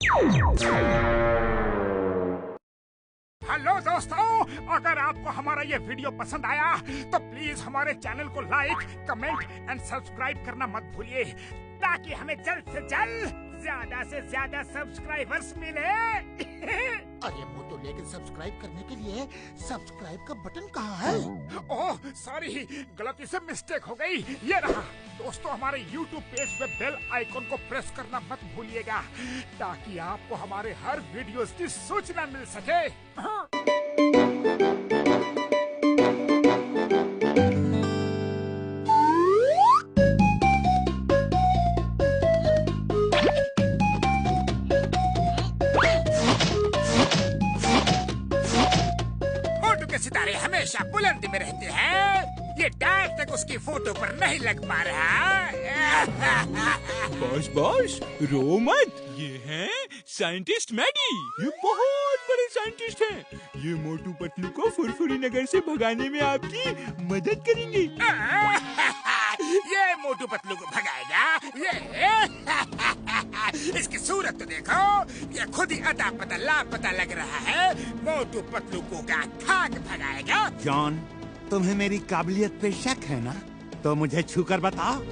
Hello दोस्तों, अगर आपको हमारा ये वीडियो पसंद आया तो प्लीज हमारे चैनल को लाइक, कमेंट एंड सब्सक्राइब करना मत भूलिए, ताकि हमें जल्द से ज्यादा सब्सक्राइबर्स मिले। अरे मोटू, लेकिन सब्सक्राइब करने के लिए सब्सक्राइब का बटन कहाँ है? ओह सॉरी, गलती से मिस्टेक हो गई। ये रहा। दोस्तों, हमारे YouTube पेज पे बेल आइकॉन को प्रेस करना मत भूलिएगा, ताकि आपको हमारे हर वीडियोस की सूचना मिल सके। सितारे हमेशा बुलंदी में रहते हैं। ये टायर तक उसकी फोटो पर नहीं लग पा रहा। बॉस रो मत, ये हैं साइंटिस्ट मैडी। ये बहुत बड़े साइंटिस्ट हैं। ये मोटू पतलू को फुरफुरी नगर से भगाने में आपकी मदद करेंगे। ये मोटू पतलू को भगाएगा? इसकी सूरत तो देखो, ये खुद ही अता पता लापता लग रहा है। मोटू पतलू को क्या खाक भगाएगा? जॉन, तुम्हें मेरी काबिलियत पे शक है ना? तो मुझे छूकर बताओ।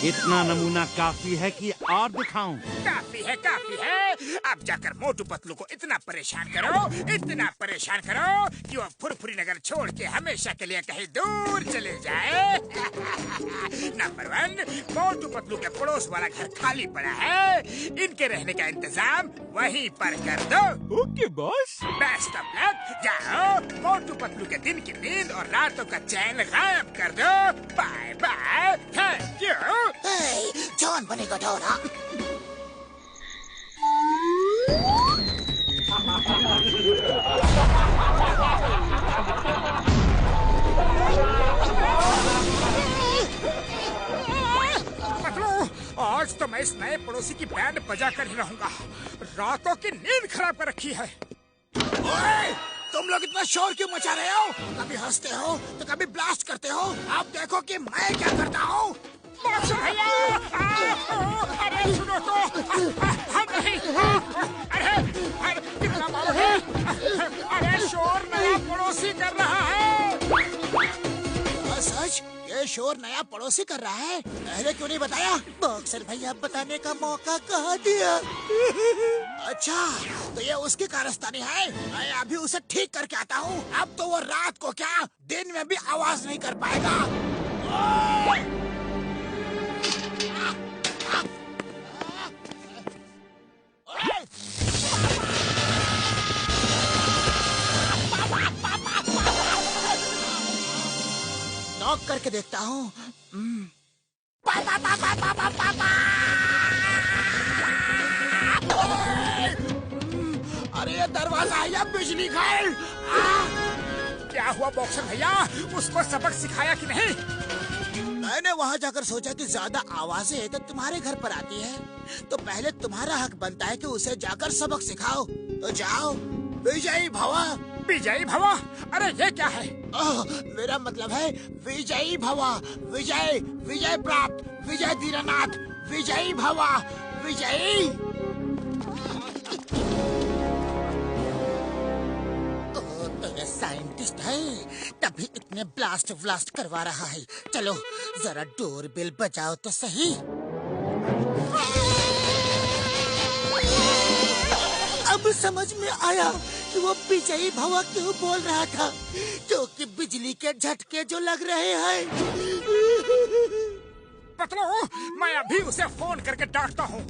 इतना नमूना काफी है कि और दिखाऊं? काफी है। अब जाकर मोटू पतलू को इतना परेशान करो कि वो फुरफुरी नगर छोड़ के हमेशा के लिए कहीं दूर चले जाए। नंबर 1, मोटू पतलू के पड़ोस वाला घर खाली पड़ा है। इनके रहने का इंतजाम वहीं पर कर दो। Okay boss. Best of luck. जाओ, मोटू पतलू के दिन की नींद और रातों का चैन गायब कर दो। Bye bye, thank you. John बनेगा डोरा। आज तो मैं इस नए पड़ोसी की बैंड बजा कर ही रहूंगा। रातों की नींद खराब कर रखी है। ओए, तुम लोग इतना शोर क्यों मचा रहे हो? कभी हंसते हो तो कभी ब्लास्ट करते हो। आप देखो कि मैं क्या करता हूँ। भैया, अरे सुनो तो। अरे कितना मारोगे? अरे शोर नया पड़ोसी कर रहा है। सच? ये शोर नया पड़ोसी कर रहा है? पहले क्यों नहीं बताया? बॉक्सर भैया बताने का मौका कहाँ दिया? अच्छा, तो ये उसकी कारस्तानी है। मैं अभी उसे ठीक करके आता हूँ। अब तो वो रात को क्या, दिन में भी आवाज नहीं कर पाएगा। नॉक करके देखता हूँ। अरे ये दरवाजा है या बिजली घर? क्या हुआ बॉक्सर भैया, उसको सबक सिखाया कि नहीं? मैंने वहाँ जाकर सोचा कि ज्यादा आवाजें तो तुम्हारे घर पर आती है, तो पहले तुम्हारा हक बनता है कि उसे जाकर सबक सिखाओ। तो जाओ, विजयी भवा। विजयी भवा? अरे ये क्या है? मेरा मतलब है विजयी भवा। विजय प्राप्त, विजय दीनानाथ, विजयी भवा, विजयी। तो ये साइंटिस्ट है, तभी इतने ब्लास्ट करवा रहा है। चलो जरा डोरबेल बजाओ तो सही। अब समझ में आया कि वो विजयी भवा क्यों बोल रहा था, क्योंकि बिजली के झटके जो लग रहे हैं। पतलू, मैं अभी उसे फोन करके डांटता हूँ।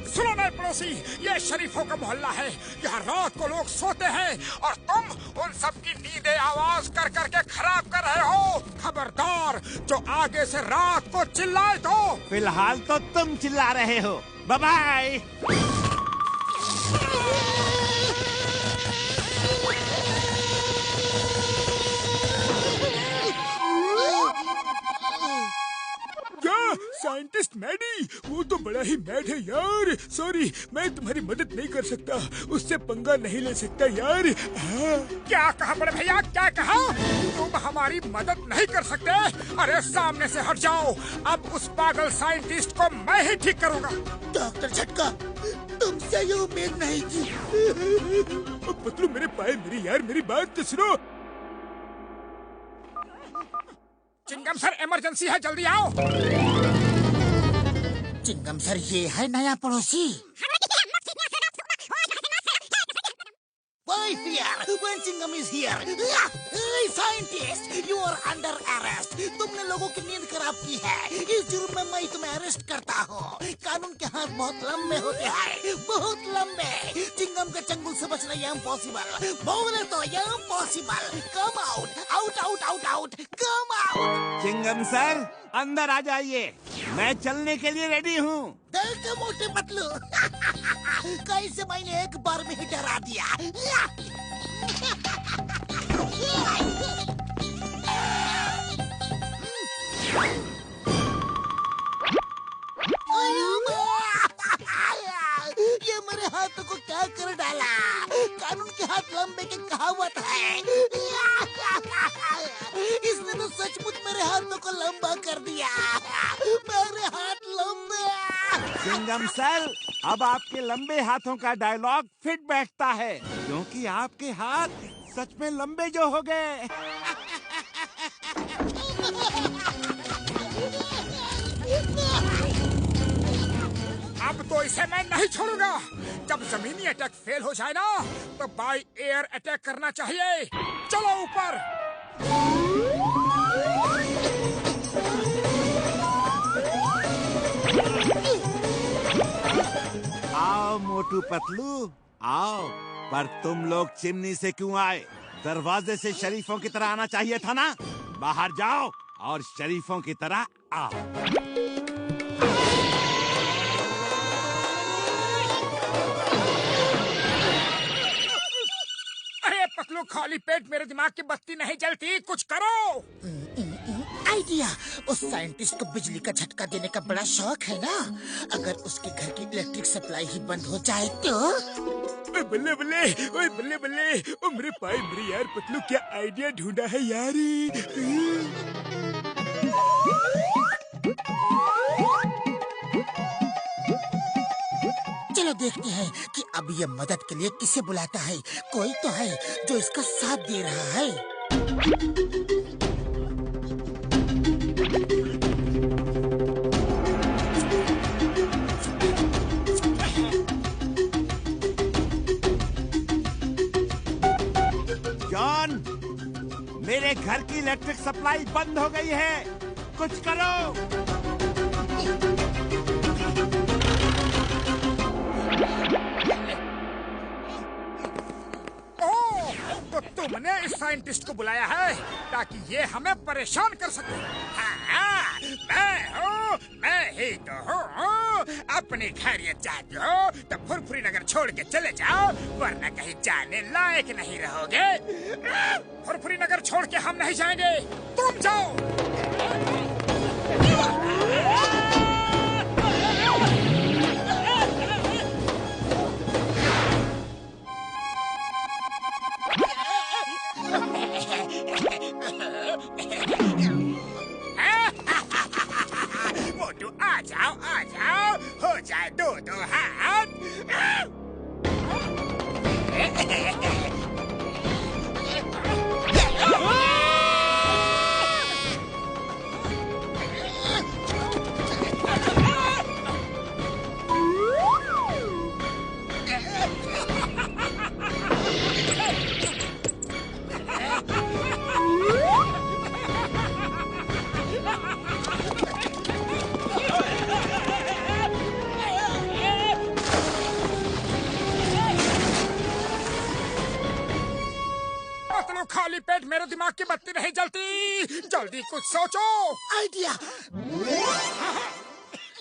सुनो नए पड़ोसी, ये शरीफों का मोहल्ला है। यहाँ रात को लोग सोते हैं और तुम उन सब की नींदें आवाज कर करके खराब कर रहे हो। खबरदार, जो आगे से रात को चिल्लाए तो। फिलहाल तो तुम चिल्ला रहे हो। Bye bye. क्या साइंटिस्ट मैडी? वो तो बड़ा ही मैड है यार। सॉरी, मैं तुम्हारी मदद नहीं कर सकता, उससे पंगा नहीं ले सकता यार। हाँ। क्या कहा बड़े भैया, क्या कहा? तुम हमारी मदद नहीं कर सकते? अरे सामने से हट जाओ, अब उस पागल साइंटिस्ट को मैं ही ठीक करूंगा। डॉक्टर झटका, तुमसे ये उम्मीद नहीं थी। पतलू मेरे पाए, मेरी यार, मेरी बात तो सुनो। चिंगम सर, इमरजेंसी है, जल्दी आओ। चिंगम सर, ये है नया पड़ोसी। Why fear when Chingam is here? Hey, scientist, you are under arrest. तुमने लोगों की नींद खराब की है। इस जुर्म में मैं तुम्हें अरेस्ट करता हूँ। कानून के हाथ बहुत लंबे होते हैं, बहुत लंबे। चिंगम के चंगुल से बचना ये इम्पॉसिबल। बोले तो ये impossible. Come out, out, out, out, out. Come out. Chingum sir, अंदर आ जाइए, मैं चलने के लिए रेडी हूँ। देख मोटे पतलू, कैसे मैंने एक बार में ही डरा दिया। ये मेरे हाथों को क्या कर डाला? कानून के हाथ लंबे की कहावत है। इसने तो सचमुच मेरे हाथों को लंबा कर दिया। मेरे हाथ लंबे। चिंगम सर, अब आपके लंबे हाथों का डायलॉग फिट बैठता है, क्योंकि आपके हाथ सच में लंबे जो हो गए। अब तो इसे मैं नहीं छोड़ूंगा। जब जमीनी अटैक फेल हो जाए ना, तो बाय एयर अटैक करना चाहिए। चलो ऊपर। आओ मोटू पतलू, आओ। पर तुम लोग चिमनी से क्यों आए? दरवाजे से शरीफों की तरह आना चाहिए था ना। बाहर जाओ और शरीफों की तरह आओ। अरे पतलू, खाली पेट मेरे दिमाग की बत्ती नहीं जलती, कुछ करो। आइडिया। उस साइंटिस्ट को बिजली का झटका देने का बड़ा शौक है ना। अगर उसके घर की इलेक्ट्रिक सप्लाई ही बंद हो जाए तो। बल्ले बल्ले, ओए बल्ले बल्ले, ओ मेरे पाए, मेरे यार पतलू, क्या आइडिया ढूंढा है यार। चलो देखते हैं कि अब ये मदद के लिए किसे बुलाता है। कोई तो है जो इसका साथ दे रहा है। जॉन, मेरे घर की इलेक्ट्रिक सप्लाई बंद हो गई है, कुछ करो। तो तुमने इस साइंटिस्ट को बुलाया है ताकि ये हमें परेशान कर सके। हाँ, मैं ही तो हूँ। अपनी खैरियत चाहते हो तो फुरफुरी नगर छोड़ के चले जाओ, वरना कहीं जाने लायक नहीं रहोगे। फुरफुरी नगर छोड़ के हम नहीं जाएंगे, तुम जाओ। मोटू आ जाओ, हो जाए दो दो हाथ। खाली पेट मेरे दिमाग की बत्ती नहीं जलती। जल्दी कुछ सोचो। आइडिया।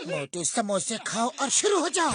मोटू, समोसे खाओ और शुरू हो जाओ।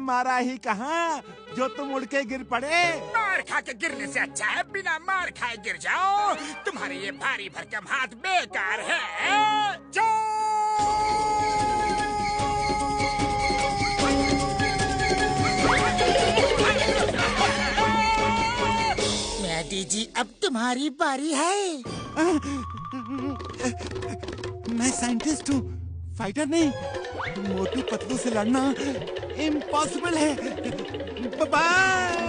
मारा ही कहाँ जो तुम उड़ के गिर पड़े। मार खा के गिरने से अच्छा है बिना मार खाए गिर जाओ। तुम्हारे ये भारी भरकम हाथ बेकार है। मैडी जी अब तुम्हारी बारी है। मैं साइंटिस्ट हूँ, फाइटर नहीं। मोटू पतलू से लड़ना इम्पॉसिबल है। बाय।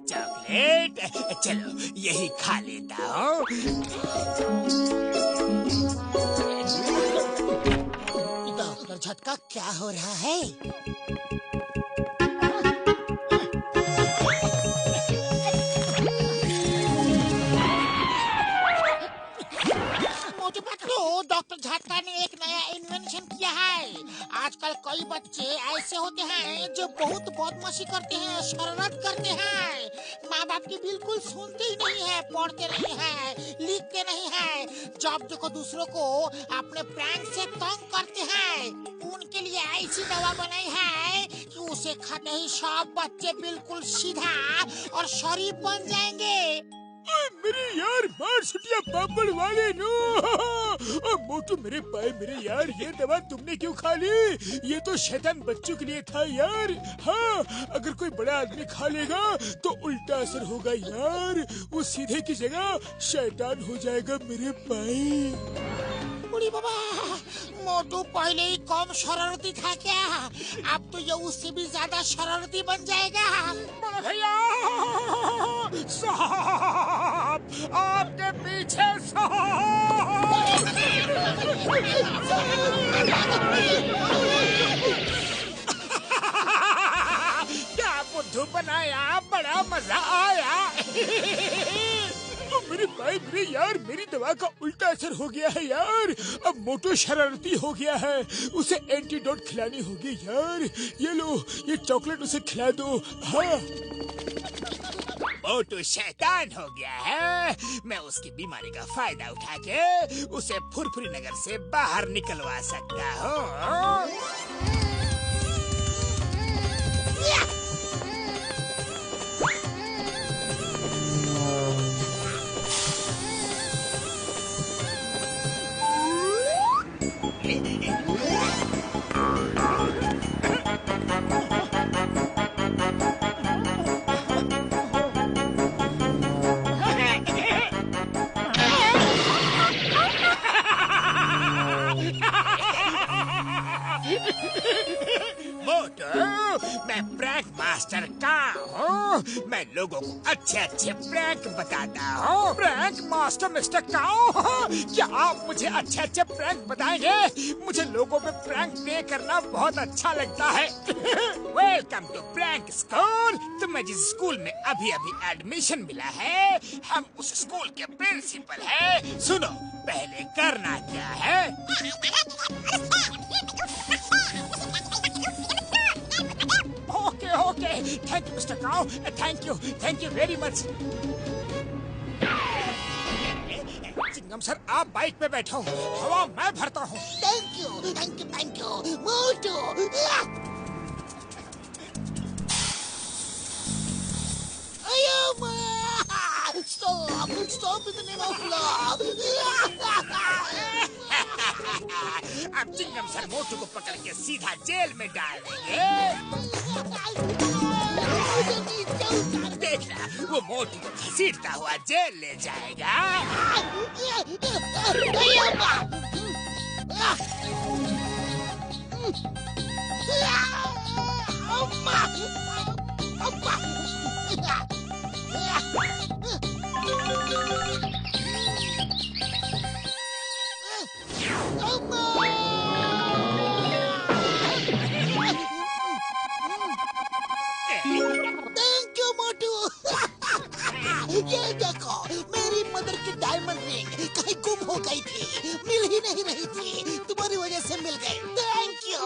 चॉकलेट, चलो यही खा लेता हूँ। डॉक्टर झटका क्या हो रहा है? मोटू पतलू, डॉक्टर झटका ने एक नया इन्वेंशन किया है। आजकल कई बच्चे ऐसे होते हैं जो बहुत बदमाशी करते हैं, शरारत करते हैं, माँ बाप की बिल्कुल सुनते ही नहीं है, पढ़ते नहीं है, लिखते नहीं है। जब देखो दूसरों को अपने प्रैंक से तंग करते हैं। उनके लिए ऐसी दवा बनाई है कि उसे खाते ही सब बच्चे बिल्कुल सीधा और शरीफ बन जाएंगे। मेरे यार मार सुटिया पापड़ वाले नो। मोटू मेरे भाई मेरे यार, ये दवा तुमने क्यों खा ली? ये तो शैतान बच्चों के लिए था यार। हाँ, अगर कोई बड़ा आदमी खा लेगा तो उल्टा असर होगा यार। वो सीधे की जगह शैतान हो जाएगा मेरे भाई। बुढ़ी बाबा, मोटू पहले ही कम शरारती था क्या? अब तो ये उससे भी ज्यादा शरारती बन जाएगा। बड़े भैया साहब, आपके पीछे साहब। क्या बुद्धू बनाया, बड़ा मजा आया। मेरे भाई मेरे यार, मेरी दवा का उल्टा असर हो गया है यार। अब मोटू शरारती हो गया है, उसे एंटीडोट खिलानी होगी यार। ये लो, ये चॉकलेट उसे खिला दो। हाँ, मोटू शैतान हो गया है। मैं उसकी बीमारी का फायदा उठा के उसे फुरफुरी नगर से बाहर निकलवा सकता हूँ। मैं प्रैंक मास्टर का हूँ। मैं लोगों को अच्छे अच्छे प्रैंक बताता हूँ। प्रैंक मास्टर मिस्टर काओ, क्या आप मुझे अच्छे अच्छे प्रैंक बताएंगे? मुझे लोगों पे प्रैंक प्ले करना बहुत अच्छा लगता है। Welcome to prank school. तुम्हें जिस स्कूल में अभी अभी एडमिशन मिला है, हम उस स्कूल के प्रिंसिपल हैं। सुनो, पहले करना क्या है। Okay, thank you mister Kao, thank you very much. Chingum sir, आप बाइक पे बैठो, हवा मैं भरता हूँ। Thank you Motu. Stop in the name of love. अब चिंगम सर मोटू को पकड़ के सीधा जेल में डाल देंगे। देखना, वो मोटू को घसीटता हुआ जेल ले जाएगा। थैंक यू मोटू। ये देखो, मेरी मदर की डायमंड रिंग कहीं गुम हो गई थी, मिल ही नहीं रही थी, तुम्हारी वजह से मिल गई। Thank you.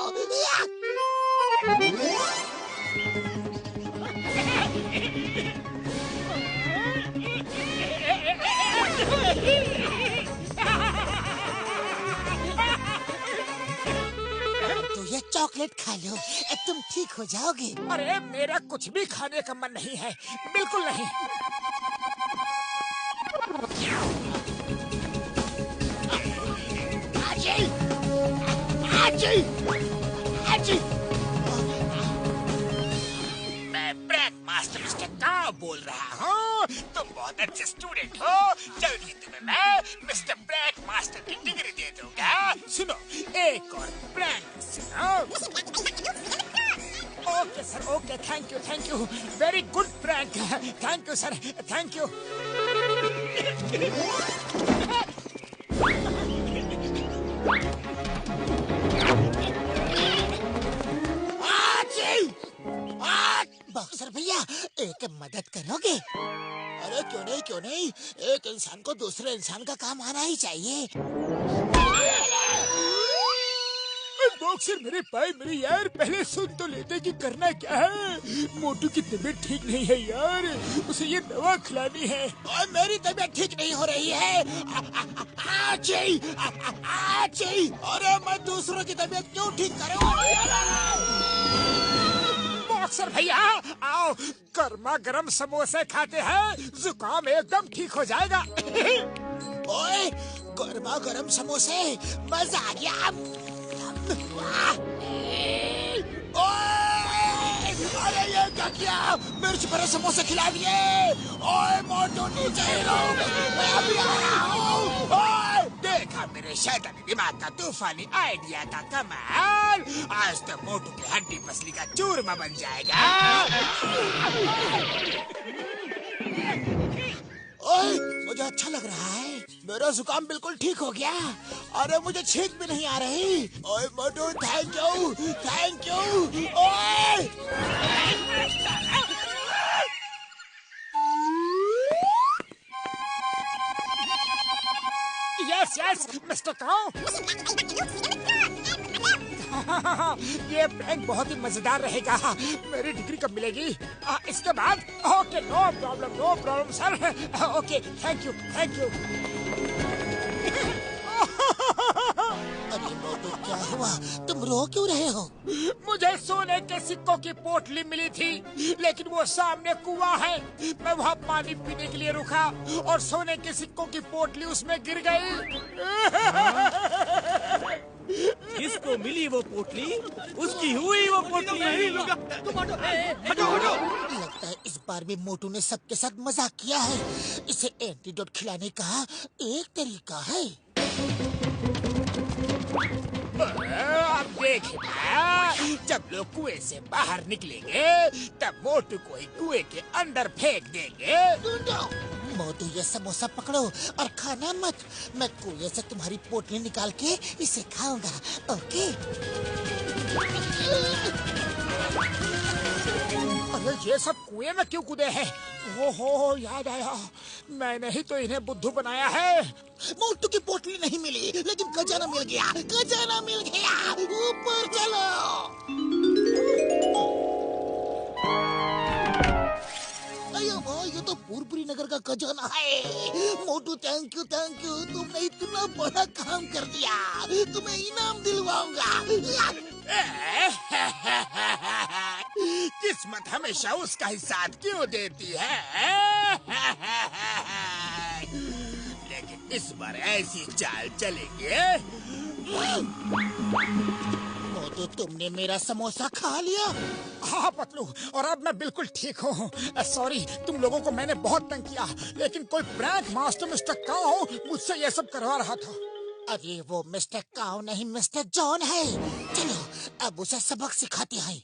चॉकलेट खा लो, तुम ठीक हो जाओगे। अरे मेरा कुछ भी खाने का मन नहीं है, बिल्कुल नहीं। आजी! आजी! आजी! मैं ब्रैक मास्टर मिस्टर काव बोल रहा हूँ। तुम बहुत अच्छे स्टूडेंट हो, जल्दी तुम्हें मैं मिस्टर ब्रैक मास्टर की डिग्री दे दूंगा। सुनो, एक और प्रैंक सुनो। Okay sir, okay, thank you, very good prank. Thank you sir, thank you. Boxer भैया, एक मदद करोगे? अरे क्यों नहीं, एक इंसान को दूसरे इंसान का काम आना ही चाहिए। बॉक्सर मेरे भाई, मेरे यार, पहले सुन तो लेते कि करना क्या है। मोटू की तबीयत ठीक नहीं है यार, उसे ये दवा खिलानी है। और मेरी तबीयत ठीक नहीं हो रही है। आजी! आजी! अरे मैं दूसरों की तबीयत क्यों ठीक करूं? बॉक्सर भैया आओ, गर्मा गर्म समोसे खाते हैं, जुकाम एकदम ठीक हो जाएगा। ओए, गर्मा गर्म समोसे, मजा आ गया। ओए, अरे ये क्या किया? मिर्च भरे समोसे खिला दिए। ओए मोटू, नीचे गिरो, मैं अभी आ रहा हूँ। ओए, देखा मेरे शैतानी दिमाग का तूफानी आइडिया का कमाल। आज तो मोटू की हड्डी पसली का चूरमा बन जाएगा। ओए, मुझे अच्छा लग रहा है, मेरा जुकाम बिल्कुल ठीक हो गया। अरे मुझे छींक भी नहीं आ रही। ओए मोटू, थैंक यू। ओए! यस मिस्टर काऊ। ये प्रैंक बहुत ही मजेदार रहेगा। मेरी डिग्री कब मिलेगी? इसके बाद? Okay, no problem sir. Okay, thank you. अरे मोटू, क्या हुआ? तुम रो क्यों रहे हो? मुझे सोने के सिक्कों की पोटली मिली थी, लेकिन वो सामने कुआं है। मैं वहाँ पानी पीने के लिए रुका और सोने के सिक्कों की पोटली उसमें गिर गई। किसको मिली वो पोटली? उसकी हुई वो पोटली। लगता है इस बार भी मोटू ने सबके साथ मजाक किया है। इसे एंटीडोट खिलाने का एक तरीका है। अब देखना, जब लोग कुएं से बाहर निकलेंगे तब मोटू को ही कुएं के अंदर फेंक देंगे। मोटू, ये समोसा पकड़ो और खाना मत। मैं कुएं से तुम्हारी पोटली निकाल के इसे खाऊंगा। ओके? अरे ये सब कुएं में क्यों कूदे हैं? ओहो, याद आया, मैंने ही तो इन्हें बुद्धू बनाया है। मोटू की पोटली नहीं मिली, लेकिन खजाना मिल गया। ऊपर चलो। अयो भाई, ये तो पुरपुरी नगर का खजाना है। मोटू, थैंक यू। तुमने इतना बड़ा काम कर दिया। तुम्हें इनाम दिलवाऊंगा। किस्मत हमेशा उसका ही साथ क्यों देती है? लेकिन इस बार ऐसी चाल चलेंगे। मोटू, तुमने मेरा समोसा खा लिया। हाँ पतलू, और अब मैं बिल्कुल ठीक हूँ। सॉरी, तुम लोगों को मैंने बहुत तंग किया, लेकिन कोई प्रैंक मास्टर मिस्टर काऊ मुझसे ये सब करवा रहा था। अरे वो मिस्टर काऊ नहीं, मिस्टर जॉन है। चलो अब उसे सबक सिखाते हैं।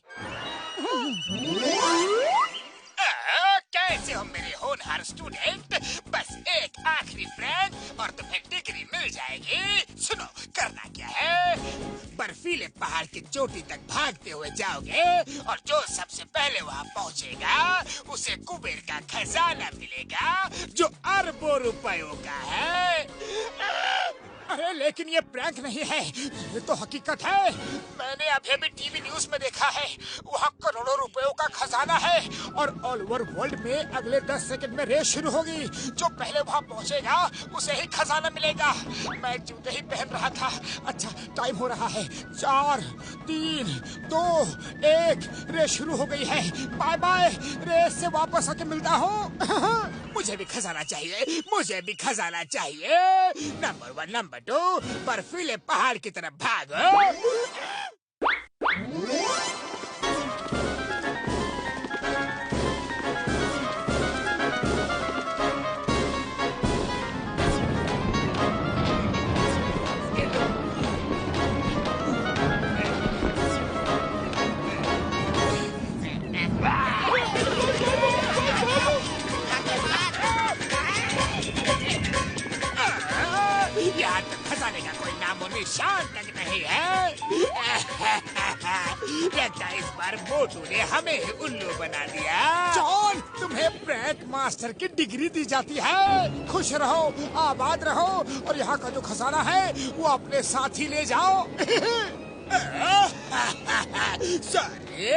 कैसे हो मेरे होनहार स्टूडेंट? बस एक आखिरी प्रैंक और तुम्हें डिग्री मिल जाएगी। सुनो, करना क्या है? बर्फीले पहाड़ की चोटी तक भागते हुए जाओगे और जो सबसे पहले वहाँ पहुँचेगा उसे कुबेर का खजाना मिलेगा, जो अरबों रुपयों का है। अरे लेकिन ये प्रैंक नहीं है, ये तो हकीकत है। मैंने अभी अभी टीवी न्यूज में देखा है, वहाँ करोड़ों रुपयों का खजाना है और ऑल ओवर वर्ल्ड में अगले 10 सेकंड में रेस शुरू होगी। जो पहले वहाँ पहुँचेगा उसे ही खजाना मिलेगा। मैं जूते ही पहन रहा था। अच्छा, टाइम हो रहा है। 4, 3, 2, 1, रेस शुरू हो गई है। Bye bye. रेस से वापस आके मिलता हूँ। मुझे भी खजाना चाहिए, मुझे भी खजाना चाहिए। नंबर 1, नंबर 2, बर्फीले पहाड़ की तरफ भागो। यहाँ तो खजाने का कोई नामो निशान तक नहीं है। लगता है इस बार मोटू ने हमें ही उल्लू बना दिया। जॉन, तुम्हें प्रैंक मास्टर की डिग्री दी जाती है। खुश रहो, आबाद रहो और यहाँ का जो खजाना है वो अपने साथ ही ले जाओ। सॉरी,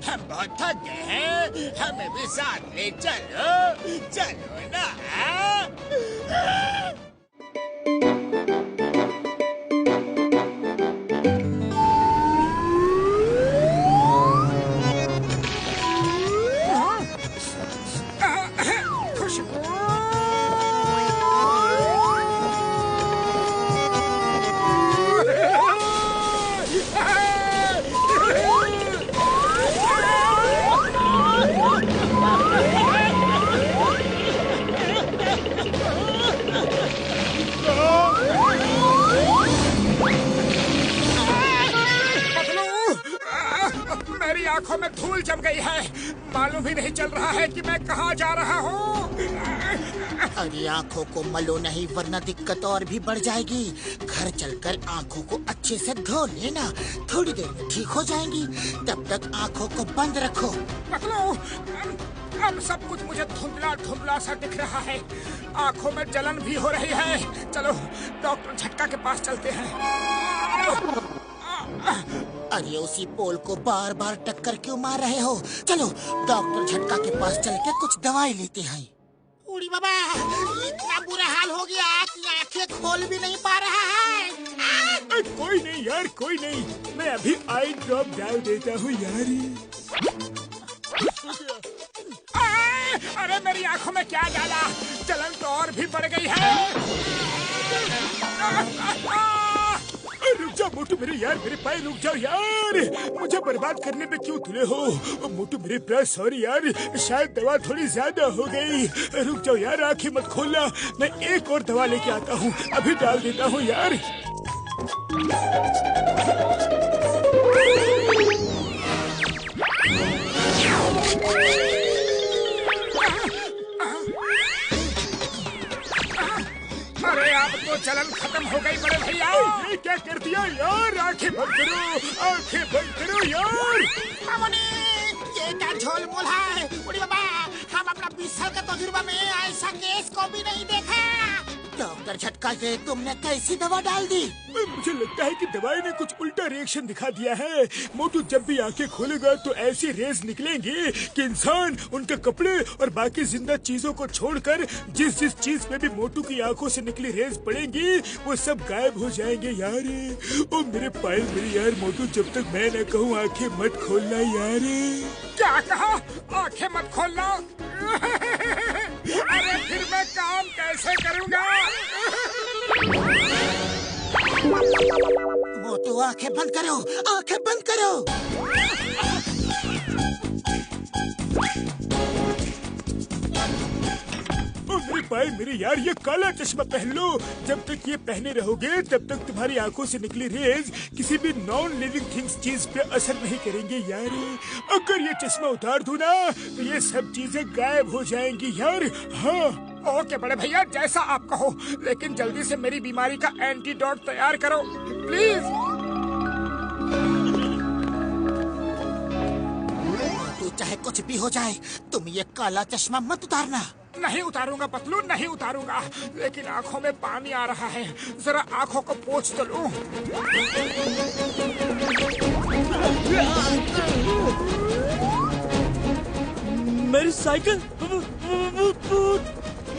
हम बहुत थक गए हैं, हमें भी साथ ले चलो, चलो ना। मेरी आंखों में धूल जम गई है, मालूम ही नहीं चल रहा है कि मैं कहाँ जा रहा हूँ। अरे आँखों को मलो नहीं, वरना दिक्कत और भी बढ़ जाएगी। घर चलकर आँखों को अच्छे से धो लेना, थोड़ी देर में ठीक हो जाएंगी। तब तक आँखों को बंद रखो। पकड़ो, अब सब कुछ मुझे धुंधला धुंधला सा दिख रहा है, आँखों में जलन भी हो रही है। चलो डॉक्टर झटका के पास चलते हैं। अरे उसी पोल को बार बार टक्कर क्यों मार रहे हो? चलो डॉक्टर झटका के पास चल के कुछ दवाई लेते हैं। उड़ी बाबा, इतना बुरा हाल हो गया कि आंखें खोल भी नहीं पा रहा है। कोई नहीं यार, कोई नहीं, मैं अभी आई ड्रॉप डाल देता हूँ यार। अरे मेरी आंखों में क्या डाला? जलन तो और भी बढ़ गई है। रुक जाओ मोटू मेरे यार, मेरे पाए रुक जाओ यार, मुझे बर्बाद करने पे क्यों तुले हो? मोटू मेरे प्यार, सॉरी यार, शायद दवा थोड़ी ज्यादा हो गई। रुक जाओ यार, आंखें मत खोलना, मैं एक और दवा लेके आता हूँ, अभी डाल देता हूँ यार। अरे अब तो जलन खत्म हो गई बड़े भैया। ये क्या कर दिया यार? आंखें बंद करो, आंखें बंद करो यार। मामूनी, ये क्या झोलमोल है? उड़ी बाबा, हम अपना 20 साल का तजुर्बा में ऐसा केस को भी नहीं देखा। डॉक्टर झटका से तुमने कैसी दवा डाल दी? मुझे लगता है कि दवाई ने कुछ उल्टा रिएक्शन दिखा दिया है। मोटू जब भी आंखें खोलेगा तो ऐसी रेज निकलेंगी कि इंसान, उनके कपड़े और बाकी जिंदा चीजों को छोड़कर जिस जिस चीज पे भी मोटू की आंखों से निकली रेज पड़ेंगी वो सब गायब हो जाएंगे यार। ओ मेरे पायल मेरी यार, मोटू जब तक मैं न कहूँ आंखें मत खोलना यार। क्या कहा? आंखें मत खोलना? अरे फिर मैं काम कैसे करूँगा? मोटू आंखें बंद करो, आंखें बंद करो। मेरे पाए मेरे यार, ये काला चश्मा पहन लो। जब तक ये पहने रहोगे तब तक तुम्हारी आंखों से निकली रेज किसी भी नॉन लिविंग थिंग्स चीज पे असर नहीं करेंगे यार। अगर ये चश्मा उतार दूं ना तो ये सब चीजें गायब हो जाएंगी यार। हाँ ओके बड़े भैया, जैसा आप कहो, लेकिन जल्दी से मेरी बीमारी का एंटीडोट तैयार करो प्लीज। मोटू चाहे कुछ भी हो जाए, तुम ये काला चश्मा मत उतारना। नहीं उतारूंगा पतलू, नहीं उतारूंगा, लेकिन आंखों में पानी आ रहा है, जरा आंखों को पोंछ तो लूं। मेरी साइकिल,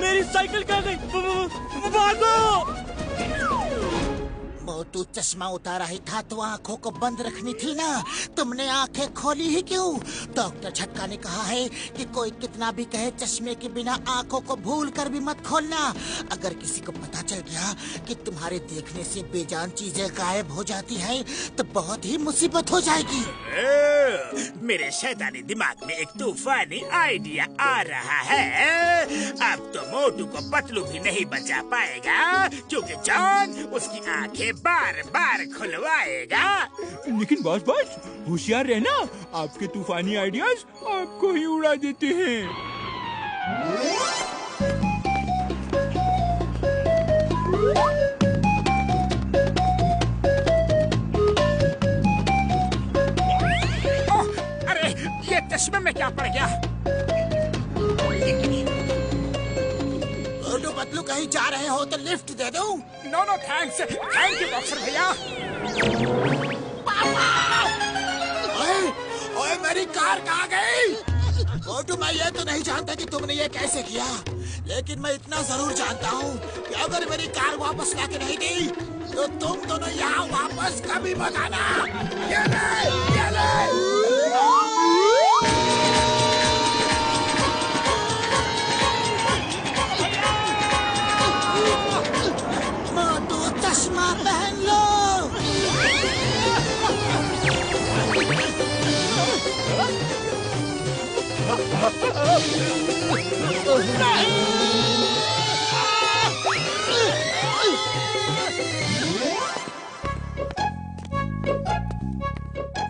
मेरी साइकिल कहाँ गई? भागो! मोटू चश्मा उतारा ही था तो आंखों को बंद रखनी थी ना, तुमने आंखें खोली ही क्यों? डॉक्टर झटका ने कहा है कि कोई कितना भी कहे चश्मे के बिना आंखों को भूल कर भी मत खोलना। अगर किसी को पता चल गया कि तुम्हारे देखने से बेजान चीजें गायब हो जाती हैं, तो बहुत ही मुसीबत हो जाएगी। मेरे शैतानी दिमाग में एक तूफानी आइडिया आ रहा है। अब तो मोटू को पतलू भी नहीं बचा पाएगा, क्योंकि जॉन उसकी आंखें बार बार खुलवाएगा। लेकिन बॉस होशियार रहना, आपके तूफानी आइडियाज आपको ही उड़ा देते हैं। अरे ये चश्मे में क्या पड़ गया? मोटू पतलू कहीं जा रहे हो तो लिफ्ट दे दूं? No no thanks, thank you boxer भैया। ओए मेरी कार कहाँ गई? मोटू मैं ये तो नहीं जानता कि तुमने ये कैसे किया, लेकिन मैं इतना जरूर जानता हूँ कि अगर मेरी कार वापस लाके नहीं दी तो तुम दोनों यहाँ वापस कभी मत आना। ये मोटू चश्मा पहन लो।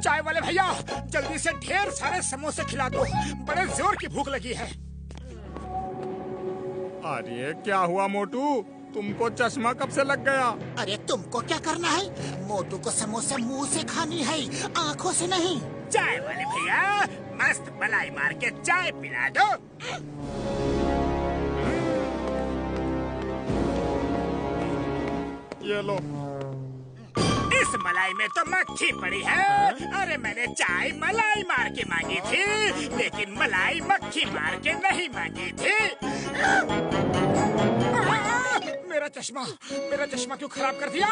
चाय वाले भैया जल्दी से ढेर सारे समोसे खिला दो, बड़े जोर की भूख लगी है। अरे क्या हुआ मोटू, तुमको चश्मा कब से लग गया? अरे तुमको क्या करना है? मोटू को समोसे मुंह से खानी है, आंखों से नहीं। चाय वाले भैया मस्त मलाई मार के चाय पिला दो। ये लो। इस मलाई में तो मक्खी पड़ी है। अरे मैंने चाय मलाई मार के मांगी थी, लेकिन मलाई मक्खी मार के नहीं मांगी थी। मेरा चश्मा क्यों खराब कर दिया?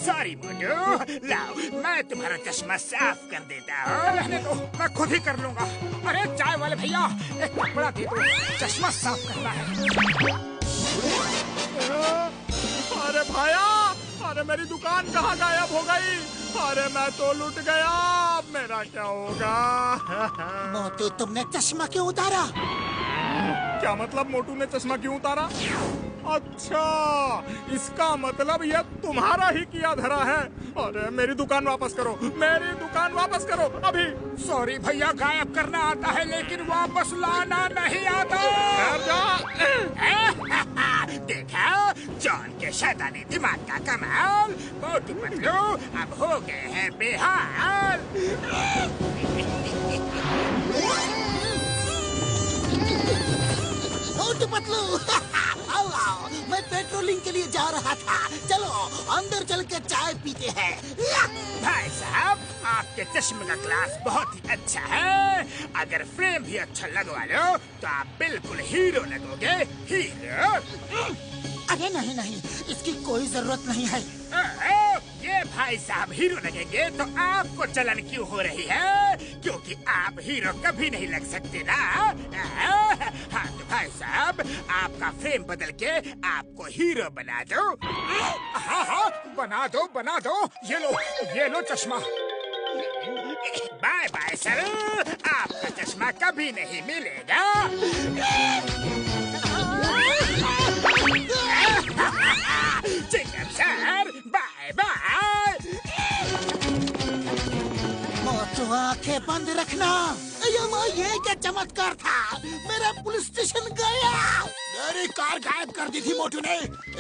सॉरी मोटू, लाओ मैं तुम्हारा चश्मा साफ कर देता हूँ। रहने दो, मैं खुद ही कर लूँगा। अरे चाय वाले भैया एक कपड़ा दे दो, चश्मा साफ करना है। अरे भाया, अरे मेरी दुकान कहाँ गायब हो गई? अरे मैं तो लुट गया, मेरा क्या होगा? मोटू तुमने चश्मा क्यों उतारा? क्या मतलब मोटू ने चश्मा क्यों उतारा? अच्छा, इसका मतलब ये तुम्हारा ही किया धरा है। अरे मेरी दुकान वापस करो, मेरी दुकान वापस करो अभी। सॉरी भैया, गायब करना आता है लेकिन वापस लाना नहीं आता। देखा जॉन के शैतानी दिमाग का कमाल। मोटू पतलू अब हो गए हैं बेहाल। मोटू पतलू आओ, मैं पेट्रोलिंग के लिए जा रहा था। चलो अंदर चल के चाय पीते हैं। भाई साहब आपके चश्मे का ग्लास बहुत ही अच्छा है। अगर फ्रेम भी अच्छा लगवा लो तो आप बिल्कुल हीरो लगोगे, हीरो। अरे नहीं, इसकी कोई जरूरत नहीं है। ये भाई साहब हीरो लगेंगे तो आपको जलन क्यों हो रही है? क्योंकि आप हीरो कभी नहीं लग सकते ना। हाँ तो भाई साहब आपका फ्रेम बदल के आपको हीरो बना दो। हाँ बना दो। ये लो चश्मा। बाय बाय सर, आपका चश्मा कभी नहीं मिलेगा। Chicken sir bye bye. Motu आंखें बंद रखना। ये क्या चमत्कार था, मेरा पुलिस स्टेशन गया। मेरी कार गायब कर दी थी मोटू ने,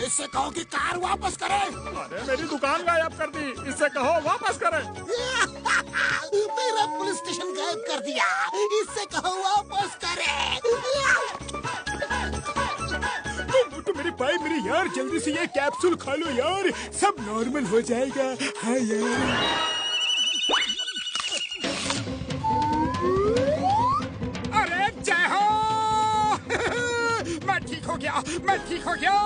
इससे कहो कि कार वापस करे। अरे मेरी दुकान गायब कर दी, इससे कहो वापस करे। मेरा पुलिस स्टेशन गायब कर दिया, इससे कहो वापस करे। यार जल्दी से ये कैप्सूल खा लो यार, सब नॉर्मल हो जाएगा। हाँ यार। अरे जय हो। मैं ठीक हो गया, मैं ठीक हो गया,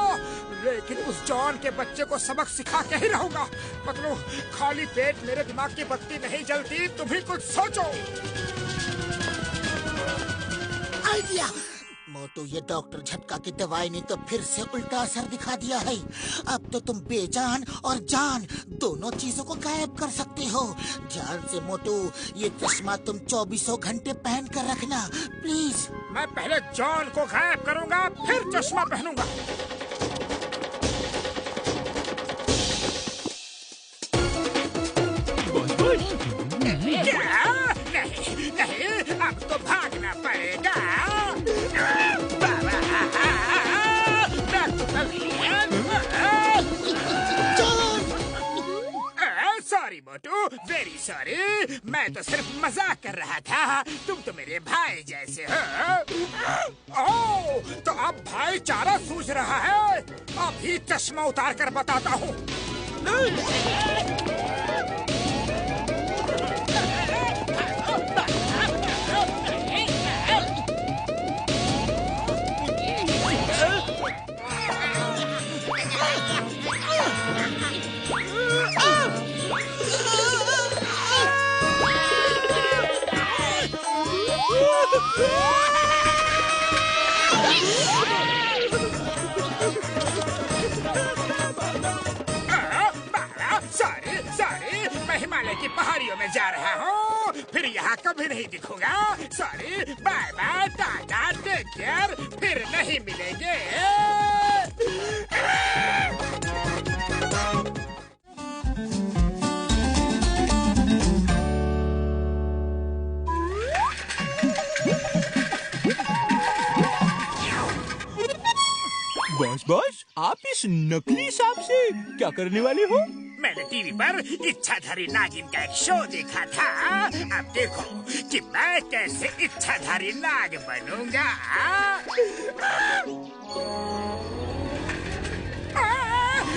लेकिन उस जॉन के बच्चे को सबक सिखा के ही रहूंगा। मतलब खाली पेट मेरे दिमाग की बत्ती नहीं जलती, तुम भी कुछ सोचो। आइडिया। मोटू, ये डॉक्टर झटका की दवाई ने तो फिर से उल्टा असर दिखा दिया है। अब तो तुम बेजान और जान दोनों चीजों को गायब कर सकते हो। ध्यान से मोटू, ये चश्मा तुम 24 घंटे पहन कर रखना प्लीज। मैं पहले जॉन को गायब करूंगा, फिर चश्मा पहनूंगा। नहीं नहीं, अब तो भागना पड़ेगा। सॉरी मोटू, वेरी सॉरी, मैं तो सिर्फ मजाक कर रहा था। तुम तो मेरे भाई जैसे हो। ओह, तो अब भाईचारा सूझ रहा है। अभी चश्मा उतार कर बताता हूँ। सॉरी, मैं हिमालय की पहाड़ियों में जा रहा हूँ, फिर यहाँ कभी नहीं दिखूंगा। Sorry, bye bye, tata, take care, फिर नहीं मिलेंगे। बॉस, आप इस नकली सांप से क्या करने वाले हो? मैंने टीवी पर इच्छाधारी नागिन का एक शो देखा था। अब देखो कि मैं कैसे इच्छाधारी नाग बनूंगा।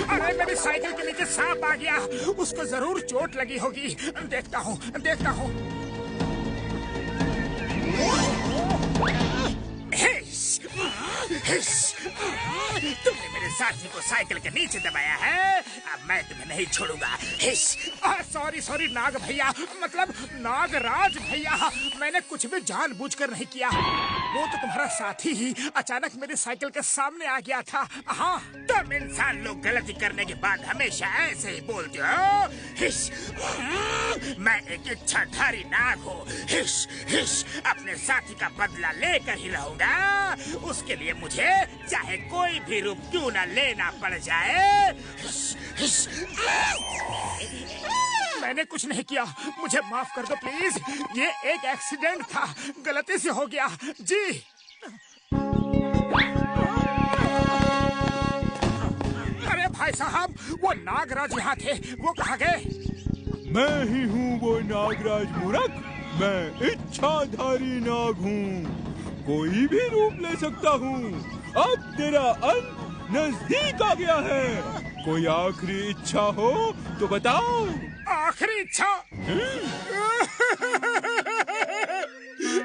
अरे मेरी साइकिल के नीचे सांप आ गया, उसको जरूर चोट लगी होगी। देखता हूँ। तुमने मेरे साथी को साइकिल के नीचे दबाया है, अब मैं तुम्हें नहीं छोड़ूंगा। सॉरी नाग भैया, मतलब नागराज भैया, मैंने कुछ भी जानबूझकर नहीं किया। वो तो तुम्हारा साथी ही अचानक मेरी साइकिल के सामने आ गया था। हाँ, तुम इंसान लोग गलती करने के बाद हमेशा ऐसे ही बोलते हो। मैं एक इच्छाधारी नाग हूँ। अपने साथी का बदला लेकर ही रहूंगा। उसके लिए मुझे चाहे कोई भी रूप क्यों न लेना पड़ जाए। मैंने कुछ नहीं किया, मुझे माफ कर दो प्लीज। ये एक एक्सीडेंट था, गलती से हो गया जी। अरे भाई साहब, वो नागराज यहाँ थे, वो कहाँ गए? मैं ही हूँ वो नागराज मूर्ख। मैं इच्छाधारी नाग हूँ, कोई भी रूप ले सकता हूँ। अब तेरा अंत नजदीक आ गया है। कोई आखिरी इच्छा हो तो बताओ। आखिरी इच्छा?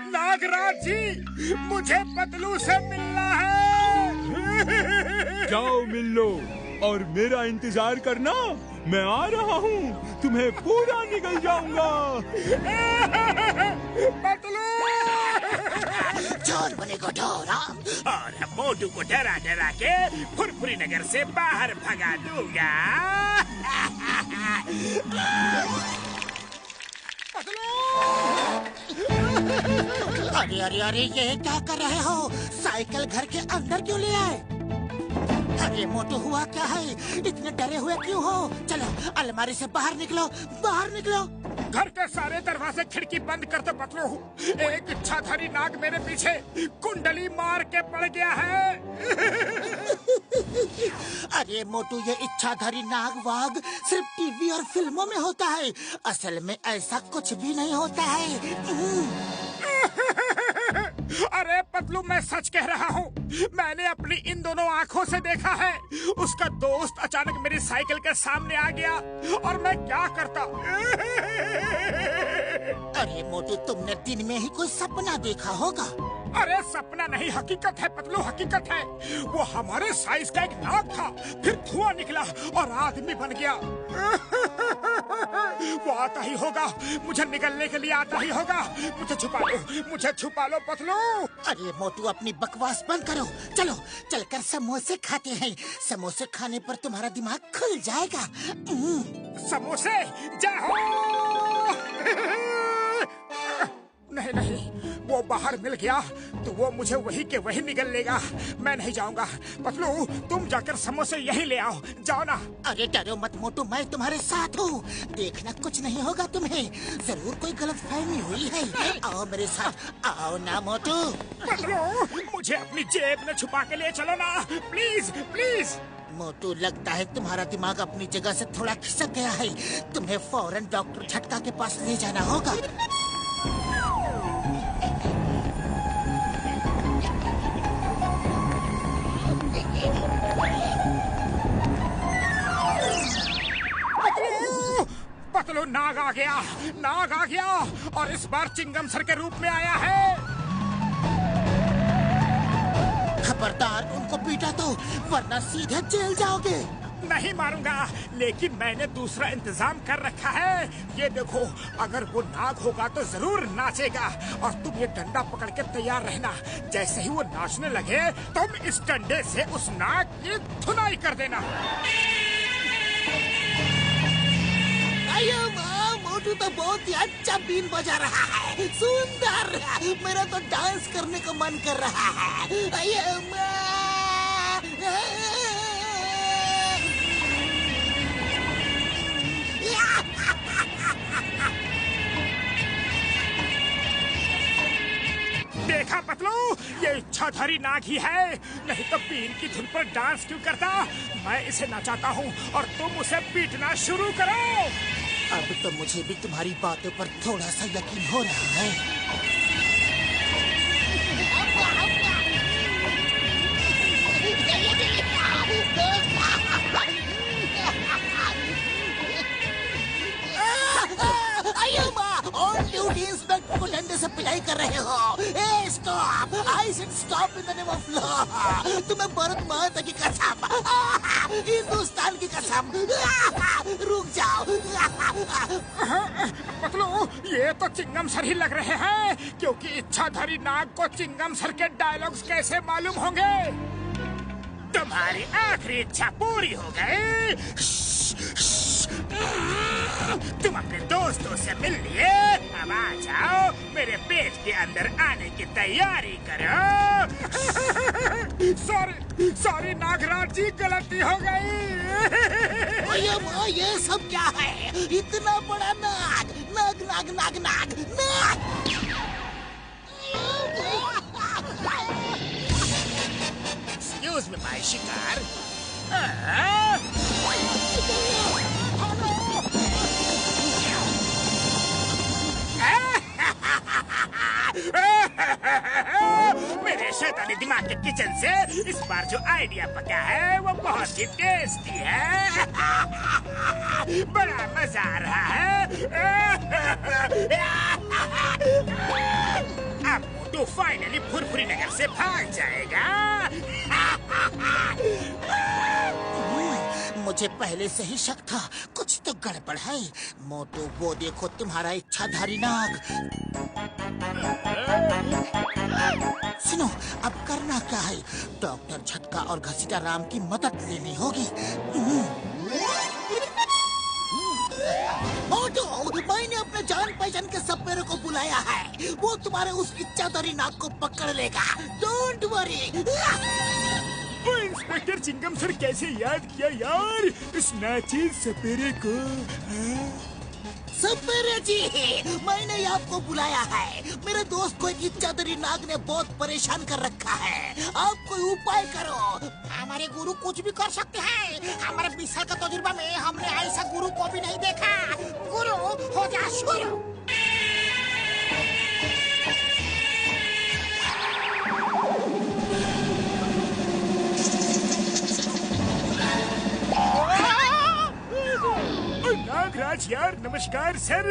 नागराज जी, मुझे पतलू से मिलना है। जाओ मिल लो और मेरा इंतजार करना, मैं आ रहा हूँ, तुम्हें पूरा निगल जाऊंगा। पतलू! जॉन बनेगा डरा, और हम मोटू को डरा डरा के फुरफुरी नगर से बाहर भगा दूंगा। अरे अरे अरे, ये क्या कर रहे हो? साइकिल घर के अंदर क्यों ले आए? अरे मोटू, हुआ क्या है? इतने डरे हुए क्यों हो? चलो अलमारी से बाहर निकलो, बाहर निकलो। घर के सारे दरवाजे खिड़की बंद कर दो पतलू। एक इच्छाधारी नाग मेरे पीछे कुंडली मार के पड़ गया है। अरे मोटू, ये इच्छाधारी नाग वाग सिर्फ टीवी और फिल्मों में होता है, असल में ऐसा कुछ भी नहीं होता है। अरे पतलू, मैं सच कह रहा हूँ। मैंने अपनी इन दोनों आंखों से देखा है। उसका दोस्त अचानक मेरी साइकिल के सामने आ गया और मैं क्या करता। अरे मोटू, तुमने दिन में ही कोई सपना देखा होगा। अरे सपना नहीं, हकीकत है पतलू, हकीकत है। वो हमारे साइज का एक नाग था, फिर धुआं निकला और आदमी बन गया। वो आता ही होगा, मुझे निकलने के लिए आता ही होगा। मुझे छुपा लो पतलू। अरे मोटू, अपनी बकवास बंद करो। चलो चलकर समोसे खाते हैं। समोसे खाने पर तुम्हारा दिमाग खुल जाएगा। समोसे, जय हो। नहीं, वो बाहर मिल गया तो वो मुझे वही के वही निगल लेगा। मैं नहीं जाऊंगा। पतलू, तुम जाकर समोसे यहीं ले आओ, जाओ ना। अरे डरो मत मोटू, मैं तुम्हारे साथ हूँ। देखना, कुछ नहीं होगा तुम्हें। जरूर कोई गलतफहमी हुई है। आओ मेरे साथ, आओ ना मोटू। पतलू, मुझे अपनी जेब में छुपा के ले चलो ना, प्लीज प्लीज। मोटू, लगता है तुम्हारा दिमाग अपनी जगह से थोड़ा खिसक गया है। तुम्हें फौरन डॉक्टर झटका के पास ले जाना होगा। पतलू, नाग आ गया और इस बार चिंगम सर के रूप में आया है। खबरदार, उनको पीटा तो, वरना सीधे जेल जाओगे। नहीं मारूंगा, लेकिन मैंने दूसरा इंतजाम कर रखा है। ये देखो, अगर वो नाग होगा तो जरूर नाचेगा और तुम ये डंडा पकड़ के तैयार रहना। जैसे ही वो नाचने लगे, तुम इस डंडे से उस नाग की धुनाई कर देना। अयो माँ, मोटू तो बहुत ही अच्छा बीन बजा रहा है। सुंदर, मेरा तो डांस करने का मन कर रहा है। अयो माँ। देखा पतलू, ये इच्छाधारी नाग ही है, नहीं तो बीन की धुन पर डांस क्यों करता। मैं इसे नचाता हूँ और तुम उसे पीटना शुरू करो। अब तो मुझे भी तुम्हारी बातों पर थोड़ा सा यकीन हो रहा है। अयो माँ, ऑन ड्यूटी इंस्पेक्टर को डंडे से पिटाई कर रहे हो। ए stop! I said stop in the name of law. तुम्हें भारत माता की कसम, हिंदुस्तान की कसम, रुक जाओ। पतलू, ये तो चिंगम सर ही लग रहे हैं, क्योंकि इच्छाधारी नाग को चिंगम सर के डायलॉग्स कैसे मालूम होंगे। तुम्हारी आखिरी इच्छा पूरी हो गई। तुम अपने दोस्तों से मिल लिए, अब आ जाओ, मेरे पेट के अंदर आने की तैयारी करो। सॉरी नागराज जी, गलती हो गई। अयो माँ, ये सब क्या है? इतना बड़ा नाग, नाग नाग नाग नाग नाग। एक्सक्यूज मी माय शिकार। मेरे शैतानी दिमाग के किचन से इस बार जो आइडिया पका है वो बहुत ही टेस्टी है। बड़ा मजा आ रहा है। अब मोटू फाइनली फुरफुरी नगर से भाग जाएगा। मुझे पहले से ही शक था, कुछ तो गड़बड़ है। मोटू, वो देखो तुम्हारा इच्छाधारी नाग। सुनो, अब करना क्या है? डॉक्टर झटका और घसीटा राम की मदद लेनी होगी। मोटू, मैंने अपने जान पहचान के सपेरों को बुलाया है। वो तुम्हारे उस इच्छाधारी नाग को पकड़ लेगा। Don't worry. वो इंस्पेक्टर चिंगम सर कैसे याद किया यार इस नाचिल सपेरे को। सपेरे जी, मैंने ही आपको बुलाया है। मेरे दोस्त को एक इच्छाधारी नाग ने बहुत परेशान कर रखा है। आप कोई उपाय करो। हमारे गुरु कुछ भी कर सकते हैं। हमारे 20 साल का तजुर्बा में हमने ऐसा गुरु को भी नहीं देखा। गुरु, हो जा शुरू। मच यार। नमस्कार सर,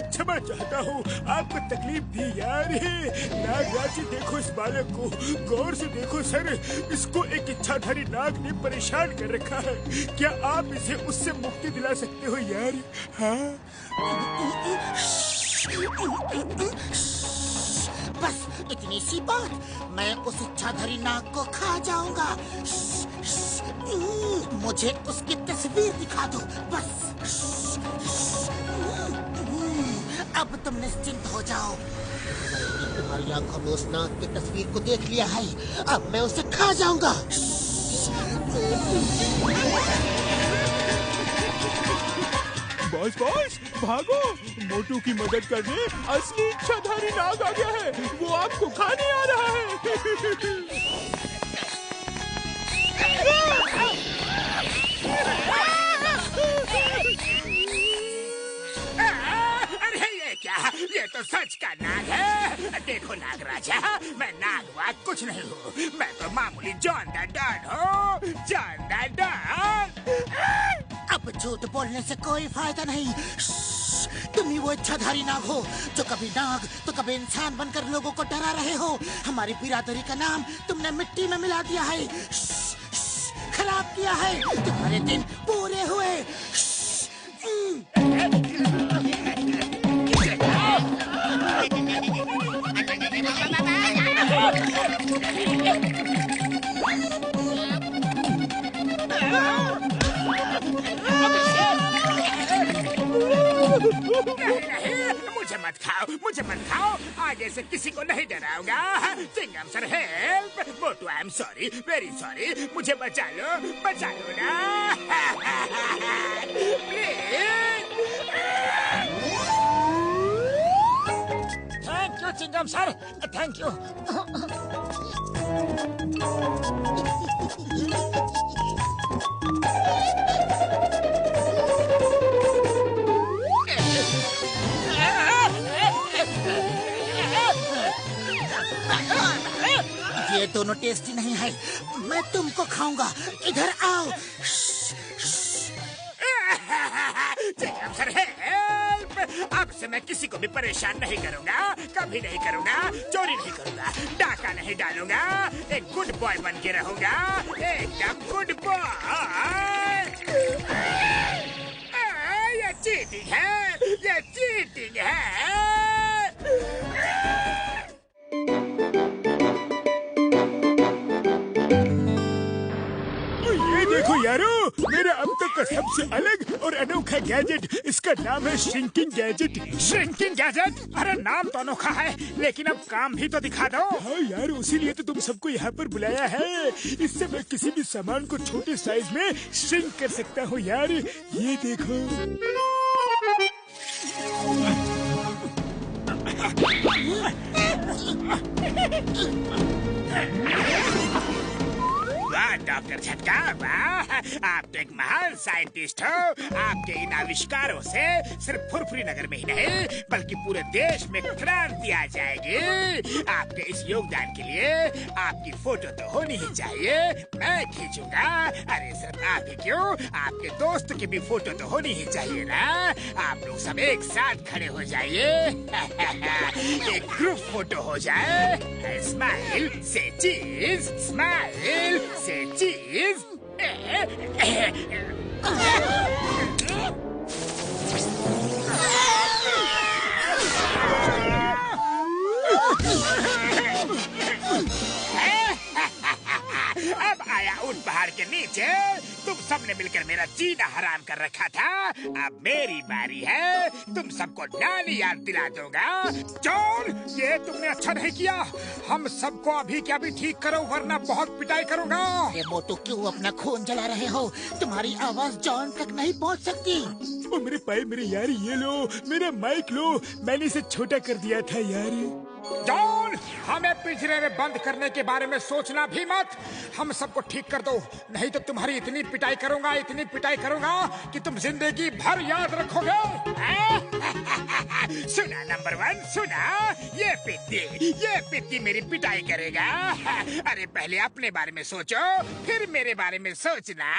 क्षमा चाहता हूँ आपको तकलीफ दी यार। नागराज जी देखो इस बालक को, गौर से देखो सर, इसको एक इच्छाधारी नाग ने परेशान कर रखा है। क्या आप इसे उससे मुक्ति दिला सकते हो यार? हाँ बस इतनी सी बात, मैं उस इच्छाधारी नाग को खा जाऊंगा। मुझे उसकी तस्वीर दिखा दो बस। अब तुम निश्चिंत हो जाओ। तुम्हारी आंखों में उस नाग की तस्वीर को देख लिया है, अब मैं उसे खा जाऊंगा। बॉस बॉस भागो, मोटू की मदद करने असली इच्छाधारी नाग आ गया है। वो आपको खाने आ रहा है। अरे ये क्या, ये तो सच का नाग है। देखो नागराजा, मैं नाग वाग कुछ नहीं हूँ, मैं तो मामूली जॉन द डॉन हूँ। John the don. अब झूठ बोलने से कोई फायदा नहीं। तुम ही वो इच्छाधारी नाग हो जो कभी नाग तो कभी इंसान बनकर लोगों को डरा रहे हो। हमारी बिरादरी का नाम तुमने मिट्टी में मिला दिया है, खराब किया है। तुम्हारे दिन पूरे हुए। नहीं, मुझे मत खाओ, मुझे मत खाओ। आगे से किसी को नहीं डराऊंगा। Chingam sir help. Motu I am sorry, very sorry. मुझे बचा लो ना। Thank you Chingam sir, thank you. ये दोनों टेस्टी नहीं है, मैं तुमको खाऊंगा। इधर आओ। Chingum sir help. अब से मैं किसी को भी परेशान नहीं करूंगा, कभी नहीं करूंगा। चोरी नहीं करूंगा, डाका नहीं डालूंगा। एक गुड बॉय बन के रहूंगा, एकदम गुड बॉय। ये चीटिंग है, ये चीटिंग है। ये देखो यारो, मेरा अब तक का सबसे अलग और अनोखा गैजेट। इसका नाम है श्रिंकिंग गैजेट। Shrinking gadget? अरे नाम तो अनोखा है, लेकिन अब काम भी तो दिखा दो। हाँ यार, उसीलिए तो तुम सबको यहाँ पर बुलाया है। इससे मैं किसी भी सामान को छोटे साइज में श्रिंक कर सकता हूँ यार। ये देखो। वाह डॉक्टर झटका, वाह! आप तो एक महान साइंटिस्ट हो। आपके इन आविष्कारों से सिर्फ फुरफुरी नगर में ही नहीं बल्कि पूरे देश में क्रांति आ जाएगी। आपके इस योगदान के लिए आपकी फोटो तो होनी ही चाहिए। मैं खींचूंगा। अरे सिर्फ आप ही क्यों, आपके दोस्त की भी फोटो तो होनी ही चाहिए ना। आप लोग सब एक साथ खड़े हो जाइए। एक ग्रुप फोटो हो जाए। स्माइल से चीज, स्माइल से चीज। अब आया उन पहाड़ के नीचे। तुम सबने मिलकर मेरा जीना हराम कर रखा था। अब मेरी बारी है। तुम सबको नानी याद दिला दूंगा। जॉन, ये तुमने अच्छा नहीं किया। हम सबको अभी क्या भी ठीक करो, वरना बहुत पिटाई करूंगा। ये मोटू क्यों अपना खून जला रहे हो? तुम्हारी आवाज जॉन तक नहीं पहुंच सकती। ओ मेरे पाए, मेरे यार, ये लो मेरा माइक लो। मैंने इसे छोटा कर दिया था यार। जॉन, हमें पिंजरे में बंद करने के बारे में सोचना भी मत। हम सबको ठीक कर दो, नहीं तो तुम्हारी इतनी पिटाई करूंगा, इतनी पिटाई करूंगा कि तुम जिंदगी भर याद रखोगे। सुना नंबर 1, सुना। ये पित्ती मेरी पिटाई करेगा। अरे पहले अपने बारे में सोचो, फिर मेरे बारे में सोचना।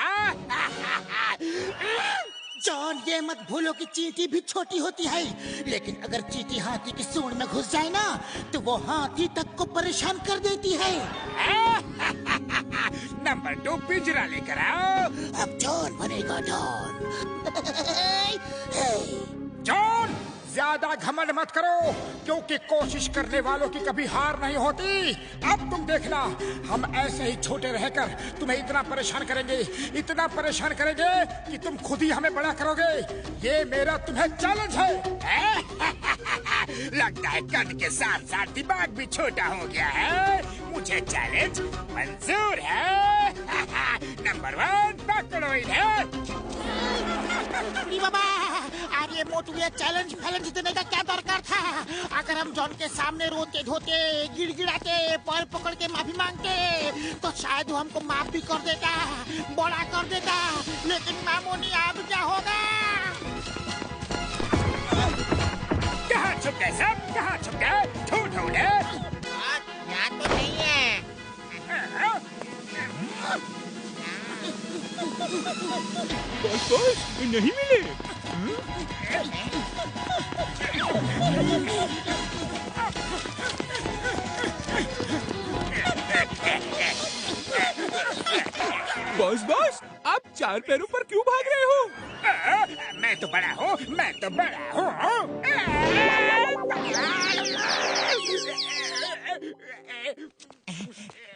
जॉन, ये मत भूलो कि चींटी भी छोटी होती है, लेकिन अगर चींटी हाथी की सूंड में घुस जाए ना तो वो हाथी तक को परेशान कर देती है। नंबर 2 पिंजरा लेकर आओ। अब जॉन बनेगा डॉन। जॉन, ज्यादा घमंड मत करो, क्योंकि कोशिश करने वालों की कभी हार नहीं होती। अब तुम देखना, हम ऐसे ही छोटे रहकर तुम्हें इतना परेशान करेंगे, इतना परेशान करेंगे कि तुम खुद ही हमें बड़ा करोगे। ये मेरा तुम्हें चैलेंज है। लगता है कद के साथ साथ दिमाग भी छोटा हो गया है। मुझे चैलेंज मंजूर है। नंबर 1 पकड़ो इन्हें। बाबा, अरे मोटू, ये चैलेंज फैलेंज देने का क्या दरकार था? अगर हम जॉन के सामने रोते धोते, गिड़गिड़ाते, पैर पकड़ के माफी मांगते तो शायद वो हमको माफ भी कर देता, बड़ा कर देता। लेकिन मामूनी अब क्या होगा? कहाँ छुप गए सब? कहाँ छुप गए? ढूंढे। यहाँ तो नहीं है। बॉस नहीं मिले। बॉस आप 4 पैरों पर क्यों भाग रहे हो? मैं तो बड़ा हूँ, मैं तो बड़ा हूँ।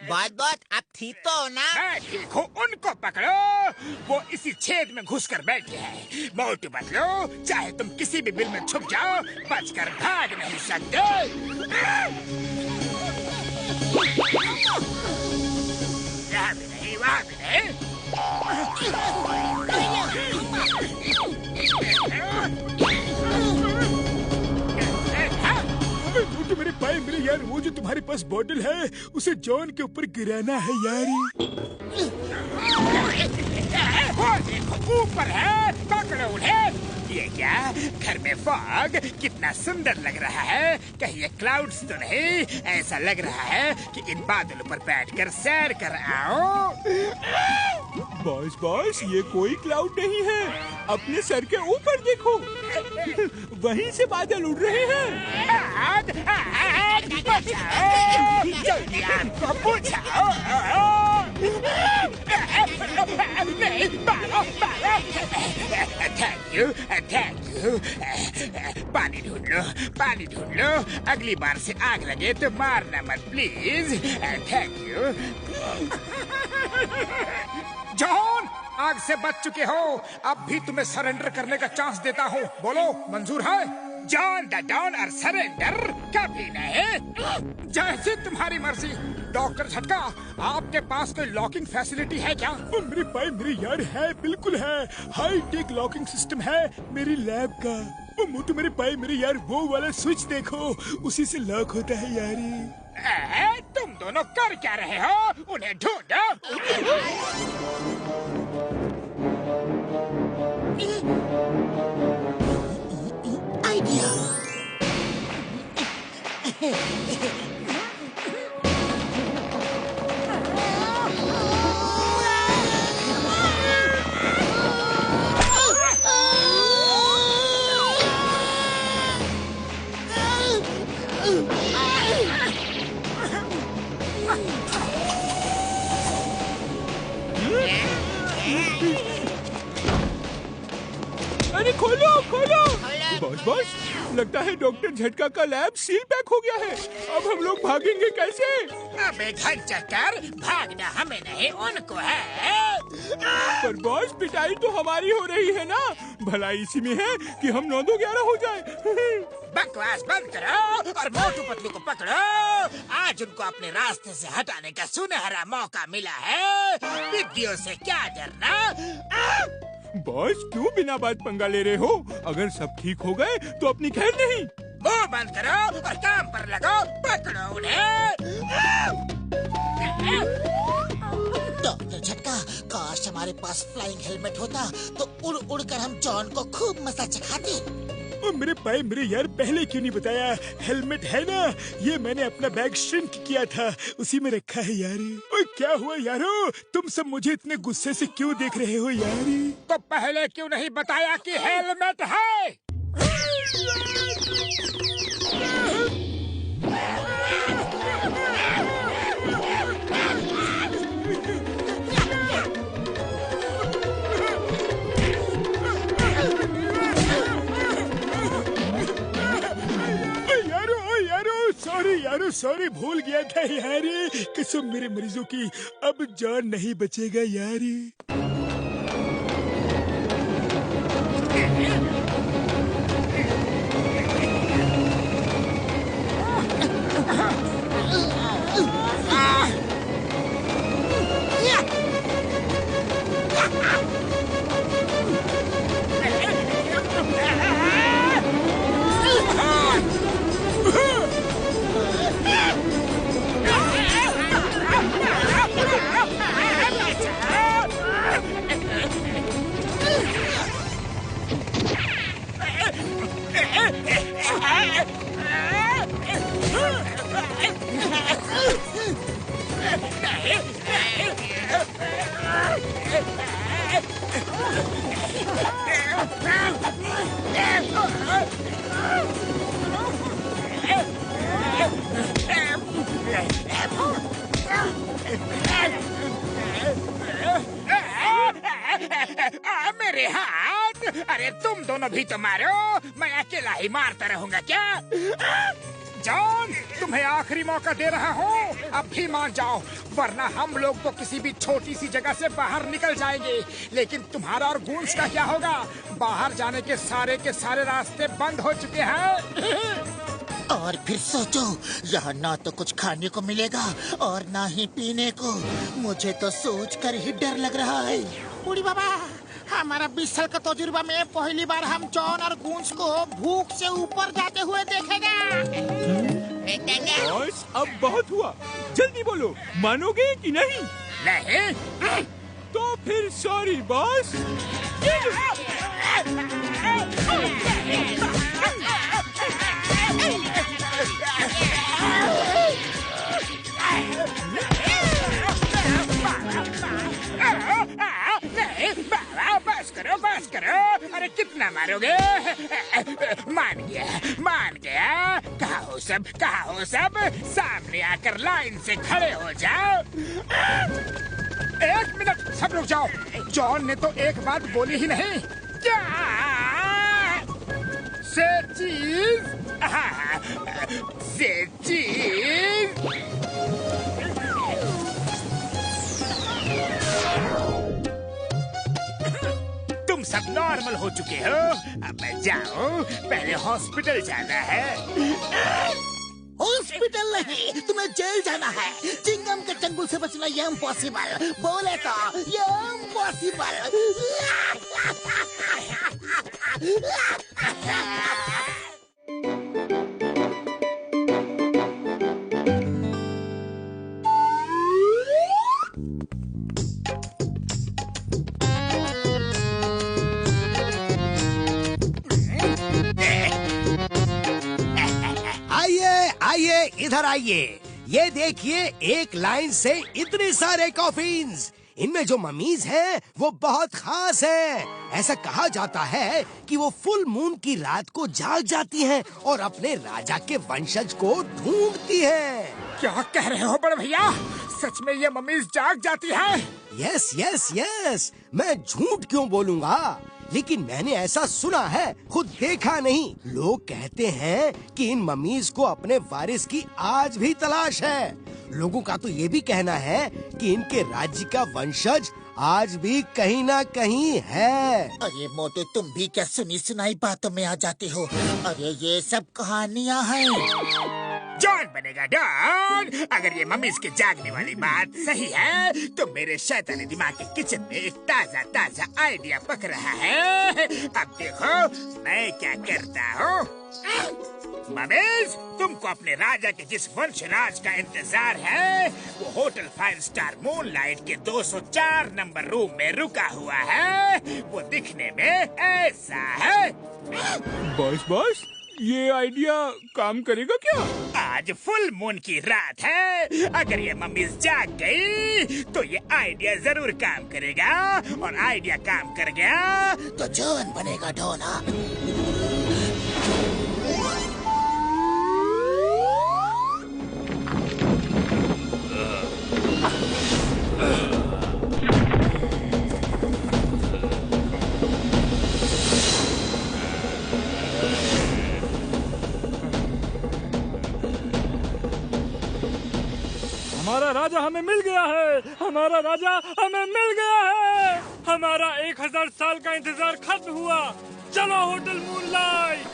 बहुत आप ठीक तो हो ना? मैं ठीक हूँ, उनको पकड़ो। वो इसी छेद में घुसकर बैठे हैं। मोटू पतलू, चाहे तुम किसी भी बिल में छुप जाओ, बचकर भाग नहीं सकते। यहाँ भी नहीं, वहाँ भी नहीं। तो मेरे पाए मेरे यार, वो जो तुम्हारे पास बॉटल है उसे जॉन के ऊपर गिराना है यार। वो देखो ऊपर है, पकड़ो उन्हें। ये क्या, घर में फॉग कितना सुंदर लग रहा है। कहीं ये क्लाउड्स तो नहीं? ऐसा लग रहा है कि इन बादलों पर बैठकर सैर कर आओ। बॉस ये कोई क्लाउड नहीं है, अपने सर के ऊपर देखो। वहीं से बादल उड़ रहे हैं। आग, आग, बचाओ, जल्दी आग को बुझाओ। नहीं, मारो, मारो। Thank you. पानी ढूंढ लो। अगली बार से आग लगे तो मारना मत प्लीज। Thank you. जॉन, आग से बच चुके हो, अब भी तुम्हें सरेंडर करने का चांस देता हूँ। बोलो, मंजूर है? जॉन द डॉन और सरेंडर कभी नहीं। जैसे तुम्हारी मर्जी। डॉक्टर झटका, आपके पास कोई लॉकिंग फैसिलिटी है क्या? मेरे भाई मेरे यार है, बिल्कुल है। हाई टेक लॉकिंग सिस्टम है मेरी लैब का। मोटू मेरे भाई मेरे यार, वो वाला स्विच देखो, उसी से लॉक होता है यार। तुम दोनों कर क्या रहे हो? उन्हें ढूंढो। आइडिया। अरे खोलो। बॉस लगता है डॉक्टर झटका का लैब सील पैक हो गया है। अब हम लोग भागेंगे कैसे? अबे घर चक्कर, भागना हमें नहीं उनको है। पर बॉस पिटाई तो हमारी हो रही है ना। भलाई इसी में है कि हम 9-2-11 हो जाए। बकवास बंद करो और मोटू पतलू को पकड़ो। आज उनको अपने रास्ते से हटाने का सुनहरा मौका मिला है। विद्यों से क्या डरना? बॉस क्यों बिना बात पंगा ले रहे हो? अगर सब ठीक हो गए तो अपनी खैर नहीं। मुंह बंद करो और काम पर लगो। पकड़ो उन्हें। डॉक्टर झटका, काश हमारे पास फ्लाइंग हेलमेट होता तो उड़ उड़ कर हम जॉन को खूब मजा चखाते। ओ मेरे भाई मेरे यार, पहले क्यों नहीं बताया? हेलमेट है ना, ये मैंने अपना बैग श्रिंक किया था, उसी में रखा है यार। ओ क्या हुआ यारो, तुम सब मुझे इतने गुस्से से क्यों देख रहे हो यार? तो पहले क्यों नहीं बताया कि हेलमेट है? यारो सॉरी, भूल गया था यार, कसम मेरे मरीजों की, अब जान नहीं बचेगा यार। मेरे हाथ! अरे तुम दोनों भी तो मारो, मैं अकेला ही मारता रहूंगा क्या? जॉन, तुम्हें आखिरी मौका दे रहा हूँ, अब भी मान जाओ, वरना हम लोग तो किसी भी छोटी सी जगह से बाहर निकल जाएंगे। लेकिन तुम्हारा और गूंज का क्या होगा? बाहर जाने के सारे रास्ते बंद हो चुके हैं। और फिर सोचो, यहाँ ना तो कुछ खाने को मिलेगा और ना ही पीने को। मुझे तो सोच कर ही डर लग रहा है। बूढ़ी बाबा, हमारा 20 साल का तजुर्बा में पहली बार हम जॉन और गूंज को भूख से ऊपर जाते हुए देखेगा। बॉस, अब बहुत हुआ, जल्दी बोलो, मानोगे कि नहीं? नहीं। तो फिर सॉरी बॉस। बस करो, अरे कितना मारोगे? मान गया। कहाँ हो सब? सामने आकर लाइन से खड़े हो जाओ। 1 मिनट, सब रुक जाओ। जॉन ने तो एक बात बोली ही नहीं। क्या? से चीज? तुम सब नॉर्मल हो चुके हो, अब जाओ, पहले हॉस्पिटल जाना है। हॉस्पिटल नहीं, तुम्हें जेल जाना है। चिंगम के चंगुल से बचना ये इम्पॉसिबल, बोले तो ये इम्पॉसिबल। आइए, इधर आइए। ये देखिए, एक लाइन से इतने सारे कॉफिन्स। इनमें जो ममीज हैं वो बहुत खास हैं। ऐसा कहा जाता है कि वो फुल मून की रात को जाग जाती हैं और अपने राजा के वंशज को ढूंढती हैं। क्या कह रहे हो बड़े भैया? सच में ये मम्मीज जाग जाती है? यस, मैं झूठ क्यों बोलूँगा, लेकिन मैंने ऐसा सुना है, खुद देखा नहीं। लोग कहते हैं कि इन मम्मीज को अपने वारिस की आज भी तलाश है। लोगों का तो ये भी कहना है कि इनके राज्य का वंशज आज भी कहीं ना कहीं है। अरे मोटू, तुम भी क्या सुनी सुनाई बातों में आ जाते हो? अरे ये सब कहानियाँ हैं। जॉन बनेगा डॉन। अगर ये मम्मीज के जागने वाली बात सही है तो मेरे शैतानी दिमाग के किचन में एक ताजा आइडिया पक रहा है। अब देखो मैं क्या करता हूँ। ममेज, तुमको अपने राजा के जिस वंशराज का इंतजार है वो होटल 5 स्टार मूनलाइट के 204 नंबर रूम में रुका हुआ है। वो दिखने में ऐसा है। बॉस ये आइडिया काम करेगा क्या? आज फुल मून की रात है। अगर ये मम्मीज जाग गई तो ये आइडिया जरूर काम करेगा, और आइडिया काम कर गया तो जॉन बनेगा डॉन। हाँ? हमारा राजा हमें मिल गया है। हमारा राजा हमें मिल गया है। हमारा 1000 साल का इंतजार खत्म हुआ। चलो होटल मूनलाइट।